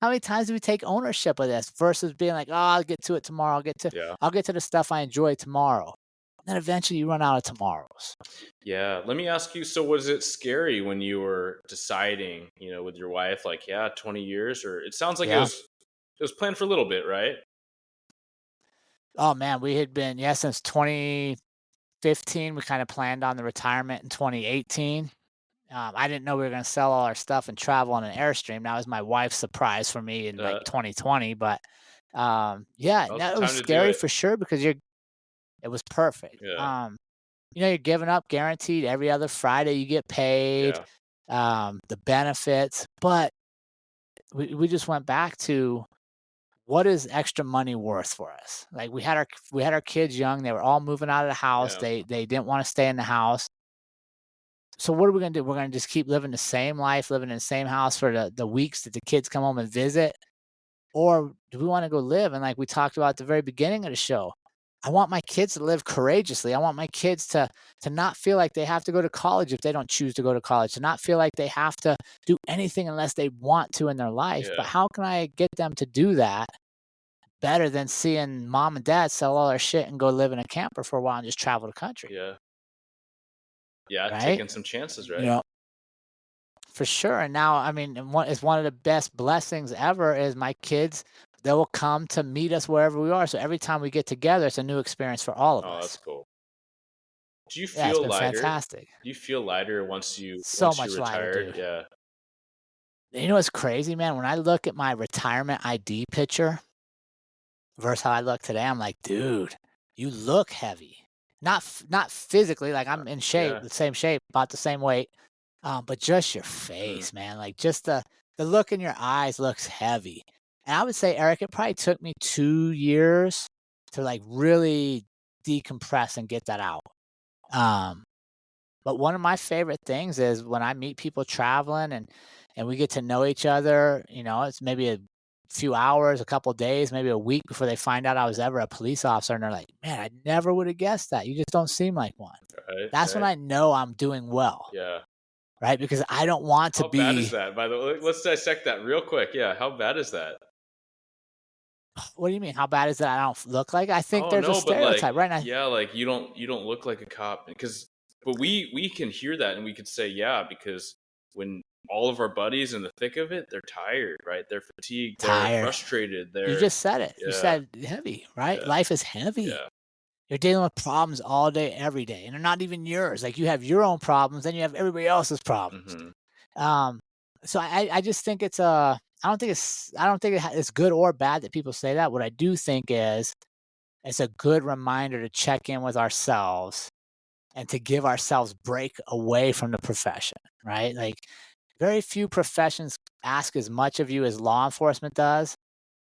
S2: how many times do we take ownership of this versus being like, "Oh, I'll get to it tomorrow.
S1: Yeah.
S2: I'll get to the stuff I enjoy tomorrow." Then eventually you run out of tomorrows.
S1: Yeah. Let me ask you, so was it scary when you were deciding, with your wife, like, yeah, 20 years, or it sounds like it
S2: Yeah.
S1: was it was planned for a little bit, right?
S2: Oh man, we had been, yeah, since 2015. We kind of planned on the retirement in 2018. I didn't know we were going to sell all our stuff and travel on an Airstream. That was my wife's surprise for me in like
S1: Uh,
S2: 2020. But yeah,
S1: that was
S2: no,
S1: the
S2: it was
S1: time to do
S2: scary
S1: it.
S2: for sure because it was perfect.
S1: Yeah.
S2: You're giving up guaranteed every other Friday you get paid,
S1: Yeah.
S2: the benefits, but we just went back to what is extra money worth for us? Like we had our kids young, they were all moving out of the house.
S1: Yeah.
S2: They didn't want to stay in the house. So what are we gonna do? We're gonna just keep living the same life, living in the same house for the weeks that the kids come home and visit? Or do we want to go live? And like we talked about at the very beginning of the show, I want my kids to live courageously. I want my kids to not feel like they have to go to college if they don't choose to go to college, to not feel like they have to do anything unless they want to in their life. But
S1: Yeah.
S2: how can I get them to do that better than seeing mom and dad sell all their shit and go live in a camper for a while and just travel the country,
S1: Yeah. Yeah.
S2: right?
S1: Taking some chances,
S2: You
S1: right?
S2: know, for sure. And now, I mean, and it's one of the best blessings ever is my kids, they will come to meet us wherever we are. So every time we get together, it's a new experience for all of
S1: Oh, that's
S2: us.
S1: cool. Do you
S2: Yeah, it's
S1: feel
S2: been
S1: lighter?
S2: fantastic.
S1: Do you feel lighter once you
S2: So
S1: once you
S2: much lighter,
S1: retired?
S2: dude.
S1: Yeah.
S2: You know what's crazy, man? When I look at my retirement ID picture versus how I look today, I'm like, dude, you look heavy. Not physically, like I'm in shape,
S1: Yeah.
S2: the same shape, about the same weight, but just your
S1: Mhm.
S2: face, man. Like just the look in your eyes looks heavy. And I would say, Eric, it probably took me 2 years to like really decompress and get that out. Um, But one of my favorite things is when I meet people traveling and we get to know each other, it's maybe a few hours, a couple days, maybe a week before they find out I was ever a police officer, and they're like, "Man, I never would have guessed that. You just don't seem like one."
S1: Right,
S2: That's when
S1: right.
S2: I know I'm doing well,
S1: Yeah.
S2: right? Because I don't want to
S1: How bad is
S2: be.
S1: that, by the way? Let's dissect that real quick. Yeah, how bad is that?
S2: What do you mean? How bad is that I don't look like? I think
S1: Oh,
S2: there's a
S1: no, but, like,
S2: stereotype, right? Now,
S1: yeah, like, you don't look like a cop because but we can hear that and we could say, "Yeah," because when all of our buddies in the thick of it, they're tired, right? They're fatigued, they're
S2: tired.
S1: frustrated,
S2: You
S1: they're
S2: just said it. You
S1: yeah,
S2: said heavy, right?
S1: yeah,
S2: Life is heavy.
S1: yeah.
S2: You're dealing with problems all day, every day, and they're not even yours. Like you have your own problems, then you have everybody else's problems.
S1: Mhm.
S2: Um, so I just think I don't think it's good or bad that people say that. What I do think is it's a good reminder to check in with ourselves and to give ourselves break away from the profession, right? Like very few professions ask as much of you as law enforcement does,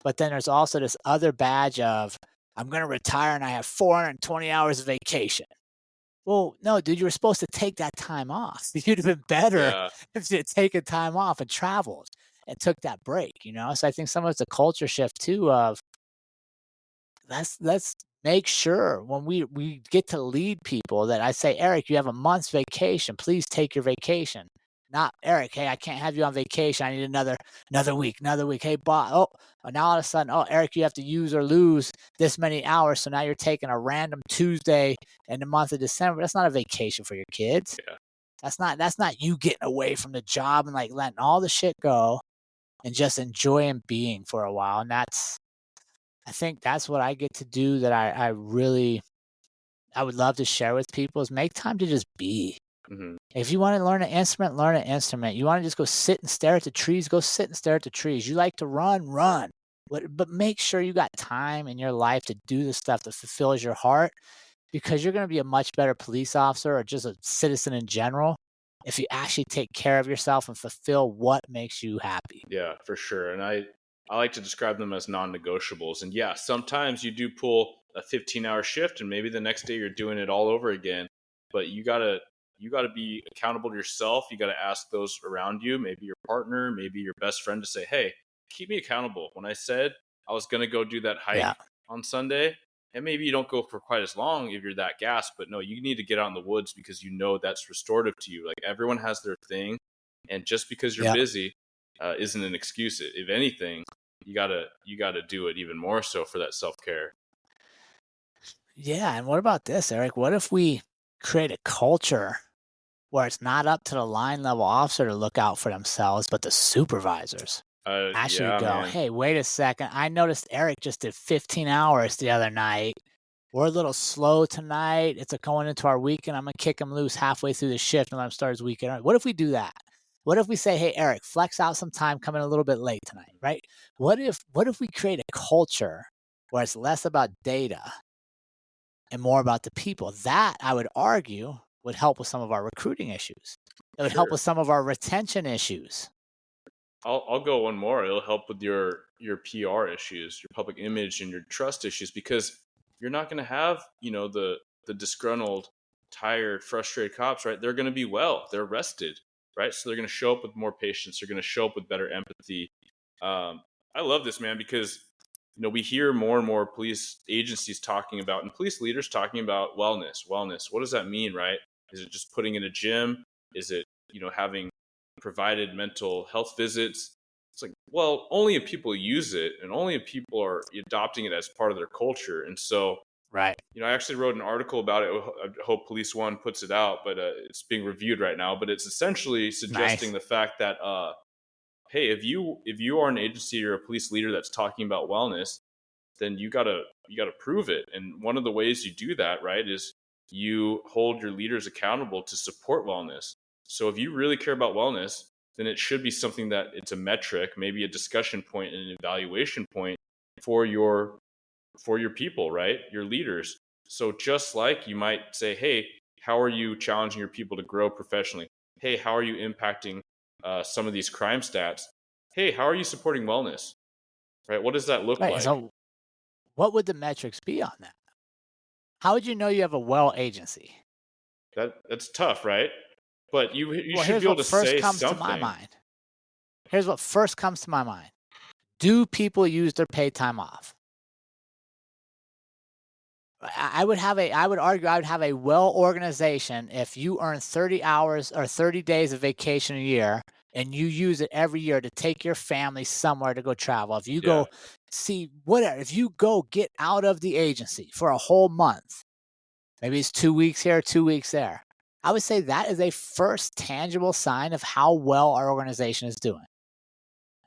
S2: but then there's also this other badge of I'm going to retire and I have 420 hours of vacation. Well, no, dude, you were supposed to take that time off. You'd have been better
S1: Yeah,
S2: if you had taken time off and traveled and took that break. So I think some of it's a culture shift too of let's make sure when we get to lead people that I say, Eric, you have a month's vacation. Please take your vacation. Not Eric, hey, I can't have you on vacation. I need another week, another week. Hey, boss. Oh, now all of a sudden, oh, Eric, you have to use or lose this many hours. So now you're taking a random Tuesday in the month of December. That's not a vacation for your kids.
S1: yeah.
S2: That's not you getting away from the job and like letting all the shit go and just enjoying being for a while. And I think that's what I get to do that I really I would love to share with people is make time to just be.
S1: Mhm.
S2: If you want to learn an instrument, learn an instrument. You want to just go sit and stare at the trees, go sit and stare at the trees. You like to run, run. But make sure you got time in your life to do the stuff that fulfills your heart because you're going to be a much better police officer or just a citizen in general if you actually take care of yourself and fulfill what makes you happy.
S1: Yeah, for sure. And I like to describe them as non-negotiables. And yeah, sometimes you do pull a 15-hour shift and maybe the next day you're doing it all over again. But you got to be accountable to yourself. You got to ask those around you, maybe your partner, maybe your best friend to say, "Hey, keep me accountable. When I said I was going to go do that
S2: Yeah.
S1: hike on Sunday, and maybe you don't go for quite as long if you're that gassed, but no, you need to get out in the woods because you know that's restorative to you. Like everyone has their thing, and just because you're
S2: Yeah.
S1: busy isn't an excuse. If anything, you gotta do it even more so for that self care.
S2: Yeah. And what about this, Eric? What if we create a culture where it's not up to the line level officer to look out for themselves, but the supervisors actually
S1: Yeah,
S2: go,
S1: man.
S2: hey, wait a second. I noticed Eric just did 15 hours the other night. We're a little slow tonight. It's going into our weekend. I'm going to kick him loose halfway through the shift and let him start his weekend. What if we do that? What if we say, hey, Eric, flex out some time coming a little bit late tonight, right? What if we create a culture where it's less about data and more about the people? That I would argue would help with some of our recruiting issues. It would help
S1: Sure.
S2: with some of our retention issues.
S1: I'll go one more. It'll help with your PR issues, your public image, and your trust issues because you're not going to have the disgruntled, tired, frustrated cops, right? They're going to be they're rested, right? So they're going to show up with more patience. They're going to show up with better empathy. Um, I love this, man, because we hear more and more police agencies talking about and police leaders talking about wellness. Wellness. What does that mean, right? Is it just putting in a gym? Is it having provided mental health visits? It's like, well, only if people use it and only if people are adopting it as part of their culture. And so,
S2: Right.
S1: I actually wrote an article about it. I hope Police One puts it out, but it's being reviewed right now. But it's essentially suggesting
S2: Nice.
S1: the fact that, hey, if you are an agency or a police leader that's talking about wellness, then you gotta prove it. And one of the ways you do that, right, is you hold your leaders accountable to support wellness. So if you really care about wellness, then it should be something that it's a metric, maybe a discussion point and an evaluation point for your people, right? Your leaders. So just like you might say, hey, how are you challenging your people to grow professionally? Hey, how are you impacting some of these crime stats? Hey, how are you supporting wellness? Right? What does that look
S2: Right.
S1: like?
S2: So what would the metrics be on that? How would you know you have a well agency?
S1: That's tough, right? But you
S2: Well,
S1: should
S2: here's
S1: be able
S2: what
S1: to
S2: first
S1: say
S2: comes to my
S1: something.
S2: mind. Here's what first comes to my mind. Do people use their paid time off? I would argue I would have a well organization if you earn 30 hours or 30 days of vacation a year and you use it every year to take your family somewhere to go travel. If you
S1: Yeah.
S2: go see whatever, if you go get out of the agency for a whole month, maybe it's 2 weeks here, 2 weeks there. I would say that is a first tangible sign of how well our organization is doing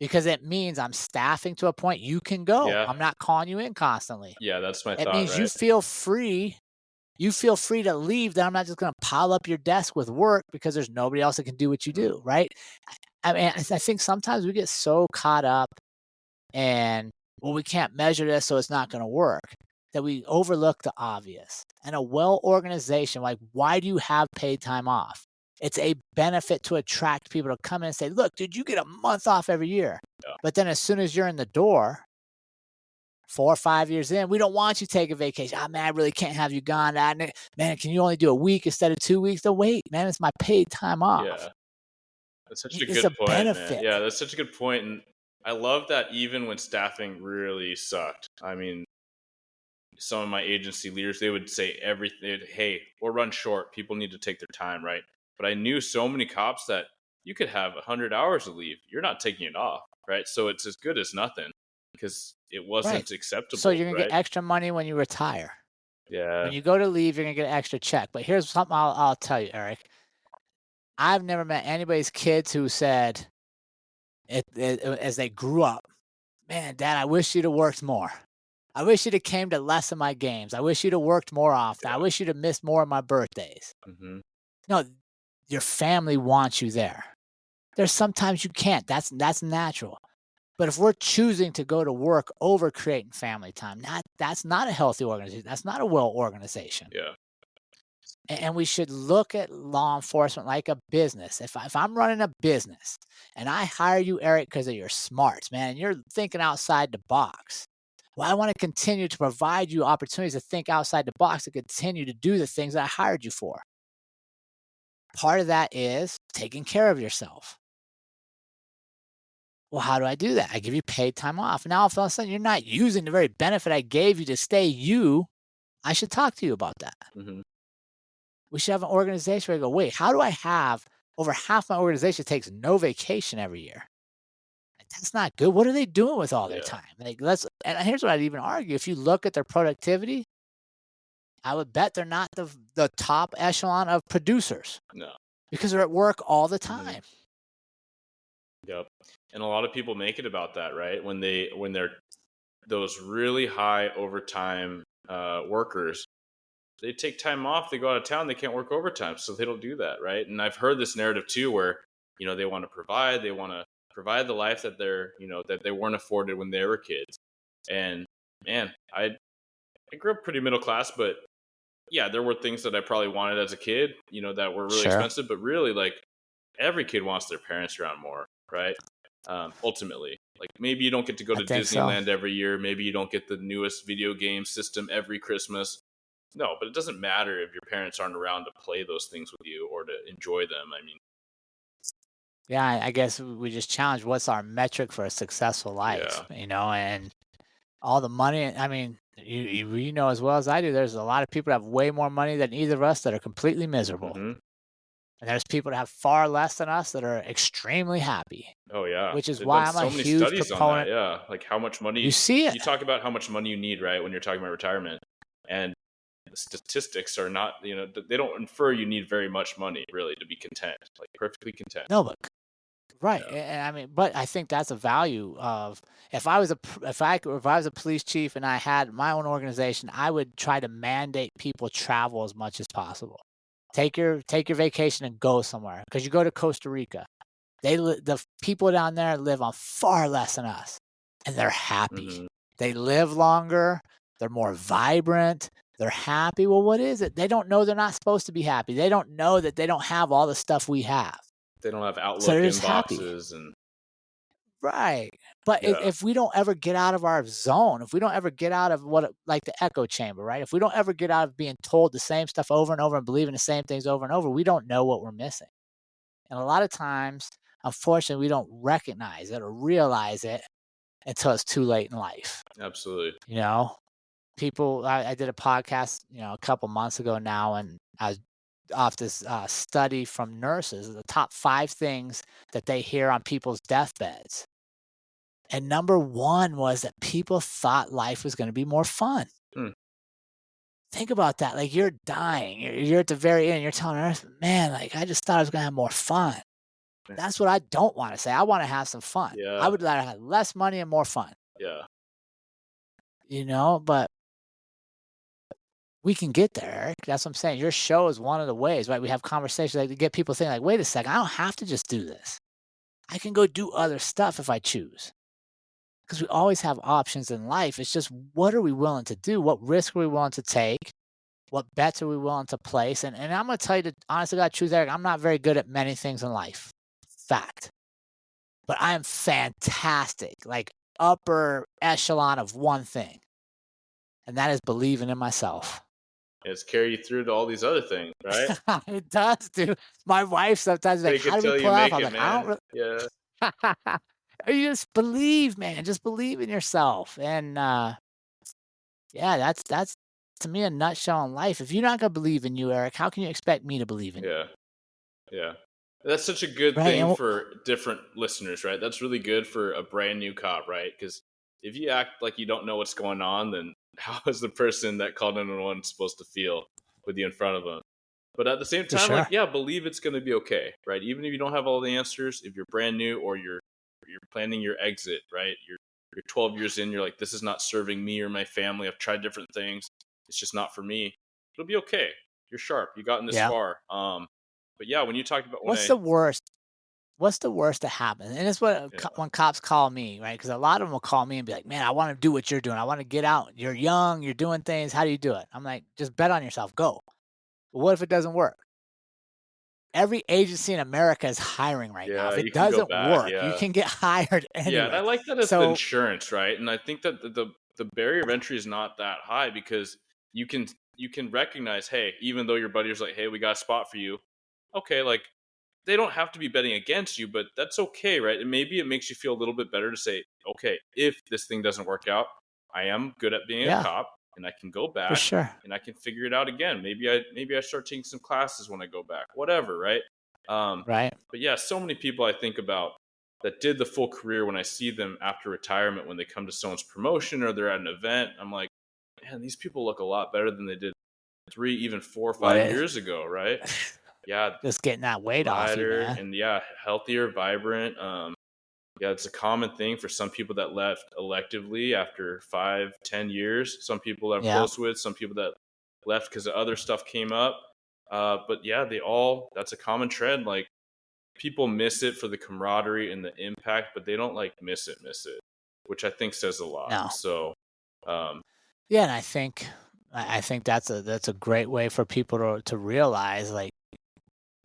S2: because it means I'm staffing to a point you can go.
S1: Yeah.
S2: I'm not calling you in constantly.
S1: Yeah, that's my
S2: It
S1: thought,
S2: means you
S1: right?
S2: feel free. You feel free to leave. That I'm not just going to pile up your desk with work because there's nobody else that can do what you
S1: Mhm.
S2: do, right? I mean, I think sometimes we get so caught up and, well, we can't measure this, so it's not going to work, that we overlook the obvious. And a well organization, like, why do you have paid time off? It's a benefit to attract people to come in and say, look, dude, you get a month off every year.
S1: Yeah.
S2: But then as soon as you're in the door, 4 or 5 years in, we don't want you to take a vacation. "Ah, man, I really can't have you gone. Man, can you only do a week instead of 2 weeks?" "No, wait, man, it's my paid time off."
S1: Yeah. That's such a
S2: It's
S1: good
S2: a
S1: point, man.
S2: benefit.
S1: Yeah, that's such a good point, and I love that even when staffing really sucked. I mean, some of my agency leaders, they would say everything, "Hey, we'll run short. People need to take their time," right? But I knew so many cops that you could have 100 hours of leave. You're not taking it off, right? So it's as good as nothing because it
S2: Right.
S1: wasn't
S2: So
S1: acceptable,
S2: you're gonna get
S1: right?
S2: extra money when you retire. When
S1: Yeah.
S2: you go to leave, you're gonna get an extra check. But here's something I'll tell you, Eric. I've never met anybody's kids who said as they grew up, "Man, Dad, I wish you'd have worked more. I wish you'd have came to less of my games. I wish you'd have worked more often. I
S1: Yeah.
S2: wish you'd have missed more of my birthdays."
S1: Hmm.
S2: No, your family wants you there. There's sometimes you can't. That's natural. But if we're choosing to go to work over creating family time, that's not a healthy organization. That's not a well organization.
S1: Yeah.
S2: And we should look at law enforcement like a business. If I'm running a business and I hire you, Eric, because of your smarts, man, and you're thinking outside the box. Well, I want to continue to provide you opportunities to think outside the box to continue to do the things that I hired you for. Part of that is taking care of yourself. Well, how do I do that? I give you paid time off. Now, if all of a sudden you're not using the very benefit I gave you to stay you, I should talk to you about that.
S1: Hmm.
S2: We should have an organization where I go, wait, how do I have over half my organization takes no vacation every year? Like, that's not good. What are they doing with all their
S1: Yeah.
S2: time? Like, and here's what I'd even argue. If you look at their productivity, I would bet they're not the top echelon of producers
S1: No.
S2: because they're at work all the
S1: Hmm.
S2: time.
S1: Yep. And a lot of people make it about that, right? When they're those really high overtime workers, they take time off, they go out of town, they can't work overtime, so they don't do that, right? And I've heard this narrative too, where they want to provide the life that that they weren't afforded when they were kids. And man, I grew up pretty middle class, but yeah, there were things that I probably wanted as a kid, that were really
S2: Sure.
S1: expensive. But really, like every kid wants their parents around more, right? Ultimately, like maybe you don't get to go
S2: I
S1: to
S2: think so.
S1: Disneyland every year, maybe you don't get the newest video game system every Christmas. No, but it doesn't matter if your parents aren't around to play those things with you or to enjoy them. I mean,
S2: Yeah, I guess we just challenge what's our metric for a successful life,
S1: yeah.
S2: and all the money. I mean, you know as well as I do, there's a lot of people that have way more money than either of us that are completely miserable.
S1: Hmm.
S2: And there's people that have far less than us that are extremely happy,
S1: Oh yeah,
S2: which is
S1: they've done
S2: why I'm a
S1: so many
S2: huge
S1: studies on that.
S2: proponent.
S1: Yeah, like how much
S2: You
S1: money
S2: see it.
S1: you talk about how much money you need, right? When you're talking about retirement, and the statistics are not, they don't infer you need very much money really to be content, like perfectly content.
S2: No, but right.
S1: Yeah.
S2: And I mean, but I think that's a value of if I was if I was a police chief and I had my own organization, I would try to mandate people travel as much as possible. Take your vacation and go somewhere because you go to Costa Rica. The people down there live on far less than us, and they're happy.
S1: Hmm.
S2: They live longer. They're more vibrant. They're happy. Well, what is it? They don't know they're not supposed to be happy. They don't know that they don't have all the stuff we have.
S1: They don't have
S2: So
S1: Outlook
S2: they're just happy.
S1: inboxes and
S2: Right. But
S1: Yeah,
S2: if we don't ever get out of our zone, if we don't ever get out of like the echo chamber, right? If we don't ever get out of being told the same stuff over and over and believing the same things over and over, we don't know what we're missing. And a lot of times, unfortunately, we don't recognize it or realize it until it's too late in life.
S1: absolutely.
S2: You know, I did a podcast, a couple months ago now, and I was off this study from nurses, the top 5 things that they hear on people's deathbeds. And number one was that people thought life was going to be more fun.
S1: Hmm.
S2: Think about that. Like you're dying, you're at the very end, you're telling Earth, man, like I just thought I was going to have more fun. That's what I don't want to say. I want to have some fun. I
S1: Yeah,
S2: would rather have less money and more fun,
S1: yeah,
S2: but we can get there, Eric. That's what I'm saying. Your show is one of the ways, right? We have conversations like to get people thinking like, wait a second, I don't have to just do this. I can go do other stuff if I choose. Because we always have options in life. It's just what are we willing to do? What risk are we willing to take? What bets are we willing to place? And I'm going to tell you the honestly, God, truth, Eric, I'm not very good at many things in life. Fact. But I am fantastic, like upper echelon of one thing. And that is believing in myself.
S1: it's carry you through to all these other things, right?
S2: It does, dude. My wife sometimes is like,
S1: Fake
S2: how
S1: it
S2: do we
S1: till
S2: pull
S1: you
S2: it off?
S1: make
S2: I'm
S1: it,
S2: like, I
S1: man.
S2: don't
S1: Yeah,
S2: really. You just believe, man. Just believe in yourself. And yeah, that's to me a nutshell in life. If you're not gonna believe in you, Eric, how can you expect me to believe in you?
S1: yeah, yeah. That's such a good
S2: Right.
S1: thing
S2: And
S1: for different listeners, right? That's really good for a brand new cop, right? Because if you act like you don't know what's going on, then how is the person that called 911 supposed to feel with you in front of them? But at the same
S2: for
S1: time, like,
S2: sure.
S1: yeah, believe it's going to be okay, right? Even if you don't have all the answers, if you're brand new or you're planning your exit, right? You're 12 years in, you're like, this is not serving me or my family. I've tried different things. It's just not for me. It'll be okay. You're sharp. You gotten this
S2: Yeah.
S1: far. But yeah, when you talked about when
S2: What's
S1: I
S2: the worst? What's the worst that happens? And it's what
S1: yeah
S2: when cops call me, right? Because a lot of them will call me and be like, "Man, I want to do what you're doing. I want to get out. You're young. You're doing things. How do you do it?" I'm like, "Just bet on yourself. Go." But what if it doesn't work? Every agency in America is hiring right now.
S1: yeah
S2: If
S1: you
S2: it
S1: can go
S2: doesn't
S1: back.
S2: work, you
S1: Yeah,
S2: can get hired
S1: yeah, and I
S2: anywhere.
S1: like that as the
S2: So
S1: insurance, right? And I think that the barrier of entry is not that high because you can you can recognize, hey, even though your buddy's like, hey, we got a spot for you, okay, like they don't have to be betting against you, but that's okay, right? And maybe it makes you feel a little bit better to say, okay, if this thing doesn't work out, I am good at being a
S2: yeah,
S1: cop and I can go
S2: for
S1: back
S2: sure.
S1: and I can figure it out again. Maybe I start taking some classes when I go back, whatever, right?
S2: Right.
S1: But yeah, so many people I think about that did the full career when I see them after retirement, when they come to someone's promotion or they're at an event, I'm like, man, these people look a lot better than they did 3, even 4 or
S2: What
S1: 5
S2: it
S1: years ago, right? Yeah,
S2: just getting that weight off you,
S1: lighter
S2: man.
S1: and yeah, healthier, vibrant. Yeah, it's a common thing for some people that left electively after 5, 10 years. Some people that I'm
S2: Yeah.
S1: close with, some people that left because other stuff came up. But yeah, that's a common trend. Like people miss it for the camaraderie and the impact, but they don't like miss it, which I think says a lot.
S2: No.
S1: So, um,
S2: Yeah, and I think that's a great way for people to realize like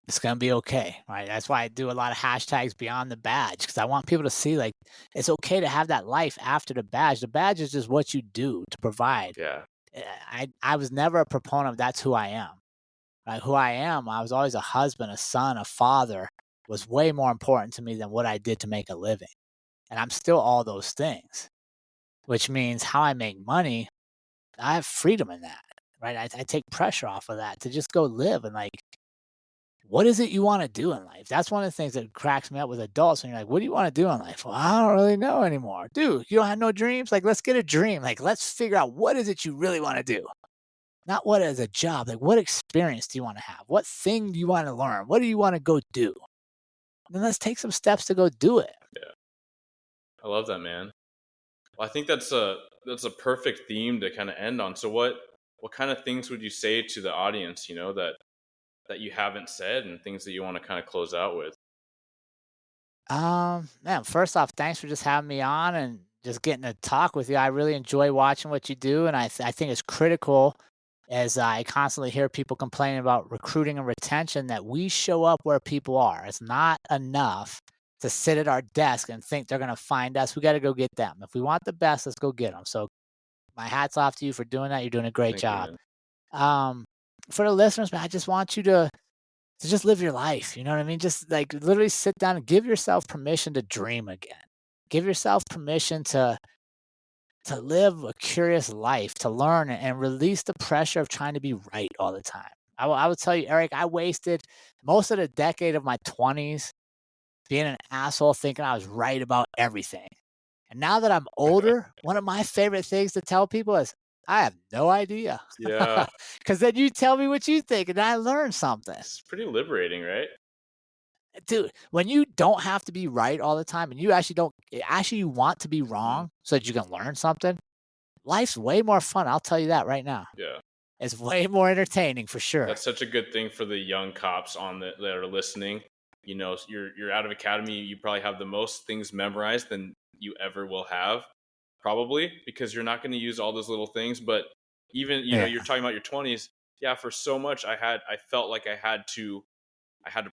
S2: it's gonna be okay, right? That's why I do a lot of hashtags beyond the badge because I want people to see like it's okay to have that life after the badge. The badge is just what you do to provide.
S1: yeah,
S2: I was never a proponent of that's who I am. Right? Who I am, I was always a husband, a son, a father was way more important to me than what I did to make a living. And I'm still all those things, which means how I make money, I have freedom in that, right? I take pressure off of that to just go live and like, what is it you want to do in life? That's one of the things that cracks me up with adults. And you're like, what do you want to do in life? Well, I don't really know anymore. Dude, you don't have no dreams? Like, let's get a dream. Like, let's figure out what is it you really want to do? Not what as a job. Like, what experience do you want to have? What thing do you want to learn? What do you want to go do? Then let's take some steps to go do it.
S1: yeah, I love that, man. Well, I think that's a perfect theme to kind of end on. So, what kind of things would you say to the audience? That you haven't said, and things that you want to kind of close out with.
S2: Man, first off, thanks for just having me on and just getting to talk with you. I really enjoy watching what you do, and I think it's critical as I constantly hear people complaining about recruiting and retention that we show up where people are. It's not enough to sit at our desk and think they're gonna find us. We got to go get them. If we want the best, let's go get them. So my hat's off to you for doing that. You're doing a great
S1: Thank you,
S2: job.
S1: man.
S2: Um, for the listeners, man, I just want you to just live your life. You know what I mean? Just like literally sit down and give yourself permission to dream again. Give yourself permission to live a curious life, to learn and release the pressure of trying to be right all the time. I would tell you, Eric, I wasted most of the decade of my 20s being an asshole thinking I was right about everything. And now that I'm older, one of my favorite things to tell people is, I have no idea.
S1: Yeah,
S2: Because then you tell me what you think and I learn something.
S1: it's pretty liberating, right?
S2: Dude, when you don't have to be right all the time and you actually don't, actually you want to be
S1: Mhm.
S2: wrong so that you can learn something, life's way more fun. I'll tell you that right now.
S1: Yeah.
S2: It's way more entertaining for sure.
S1: That's such a good thing for the young cops that are listening. You know, you're out of academy. You probably have the most things memorized than you ever will have, probably because you're not going to use all those little things. But even
S2: Yeah.
S1: you're talking about your 20s. Yeah, for so much, I felt like I had to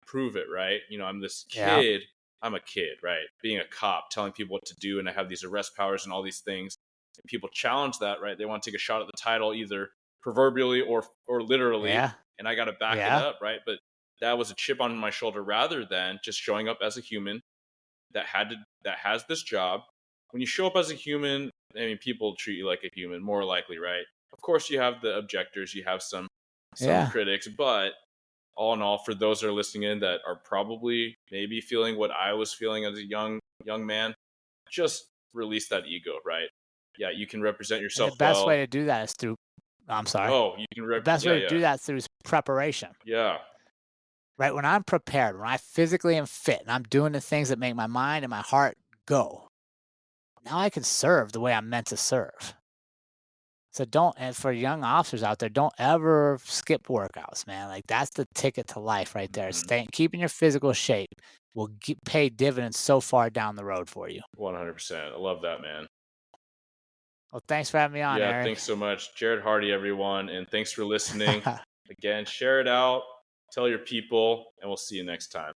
S1: prove it, right? I'm this
S2: Yeah.
S1: kid. I'm a kid, right? Being a cop, telling people what to do, and I have these arrest powers and all these things. And people challenge that, right? They want to take a shot at the title, either proverbially or literally,
S2: Yeah.
S1: and I got to back it
S2: Yeah.
S1: up, right? But that was a chip on my shoulder rather than just showing up as a human that has this job. When you show up as a human, I mean, people treat you like a human, more likely, right? Of course, you have the objectors, you have some
S2: Yeah.
S1: critics, but all in all, for those that are listening in that are probably maybe feeling what I was feeling as a young man, just release that ego, right? Yeah, you can represent
S2: And the
S1: yourself
S2: best way
S1: well.
S2: to do that is through, I'm sorry.
S1: Oh, you can
S2: The best
S1: yeah,
S2: way to
S1: yeah,
S2: do that is through preparation,
S1: yeah.
S2: right? When I'm prepared, when I physically am fit and I'm doing the things that make my mind and my heart go, now I can serve the way I'm meant to serve. So don't, and for young officers out there, don't ever skip workouts, man. Like that's the ticket to life right there.
S1: Hmm.
S2: Staying, keeping your physical shape will pay dividends so far down the road for you.
S1: 100%. I love that, man.
S2: Well, thanks for having me on,
S1: Yeah,
S2: Eric.
S1: thanks so much, Jerrod Hardy, everyone, and thanks for listening. Again, share it out, tell your people, and we'll see you next time.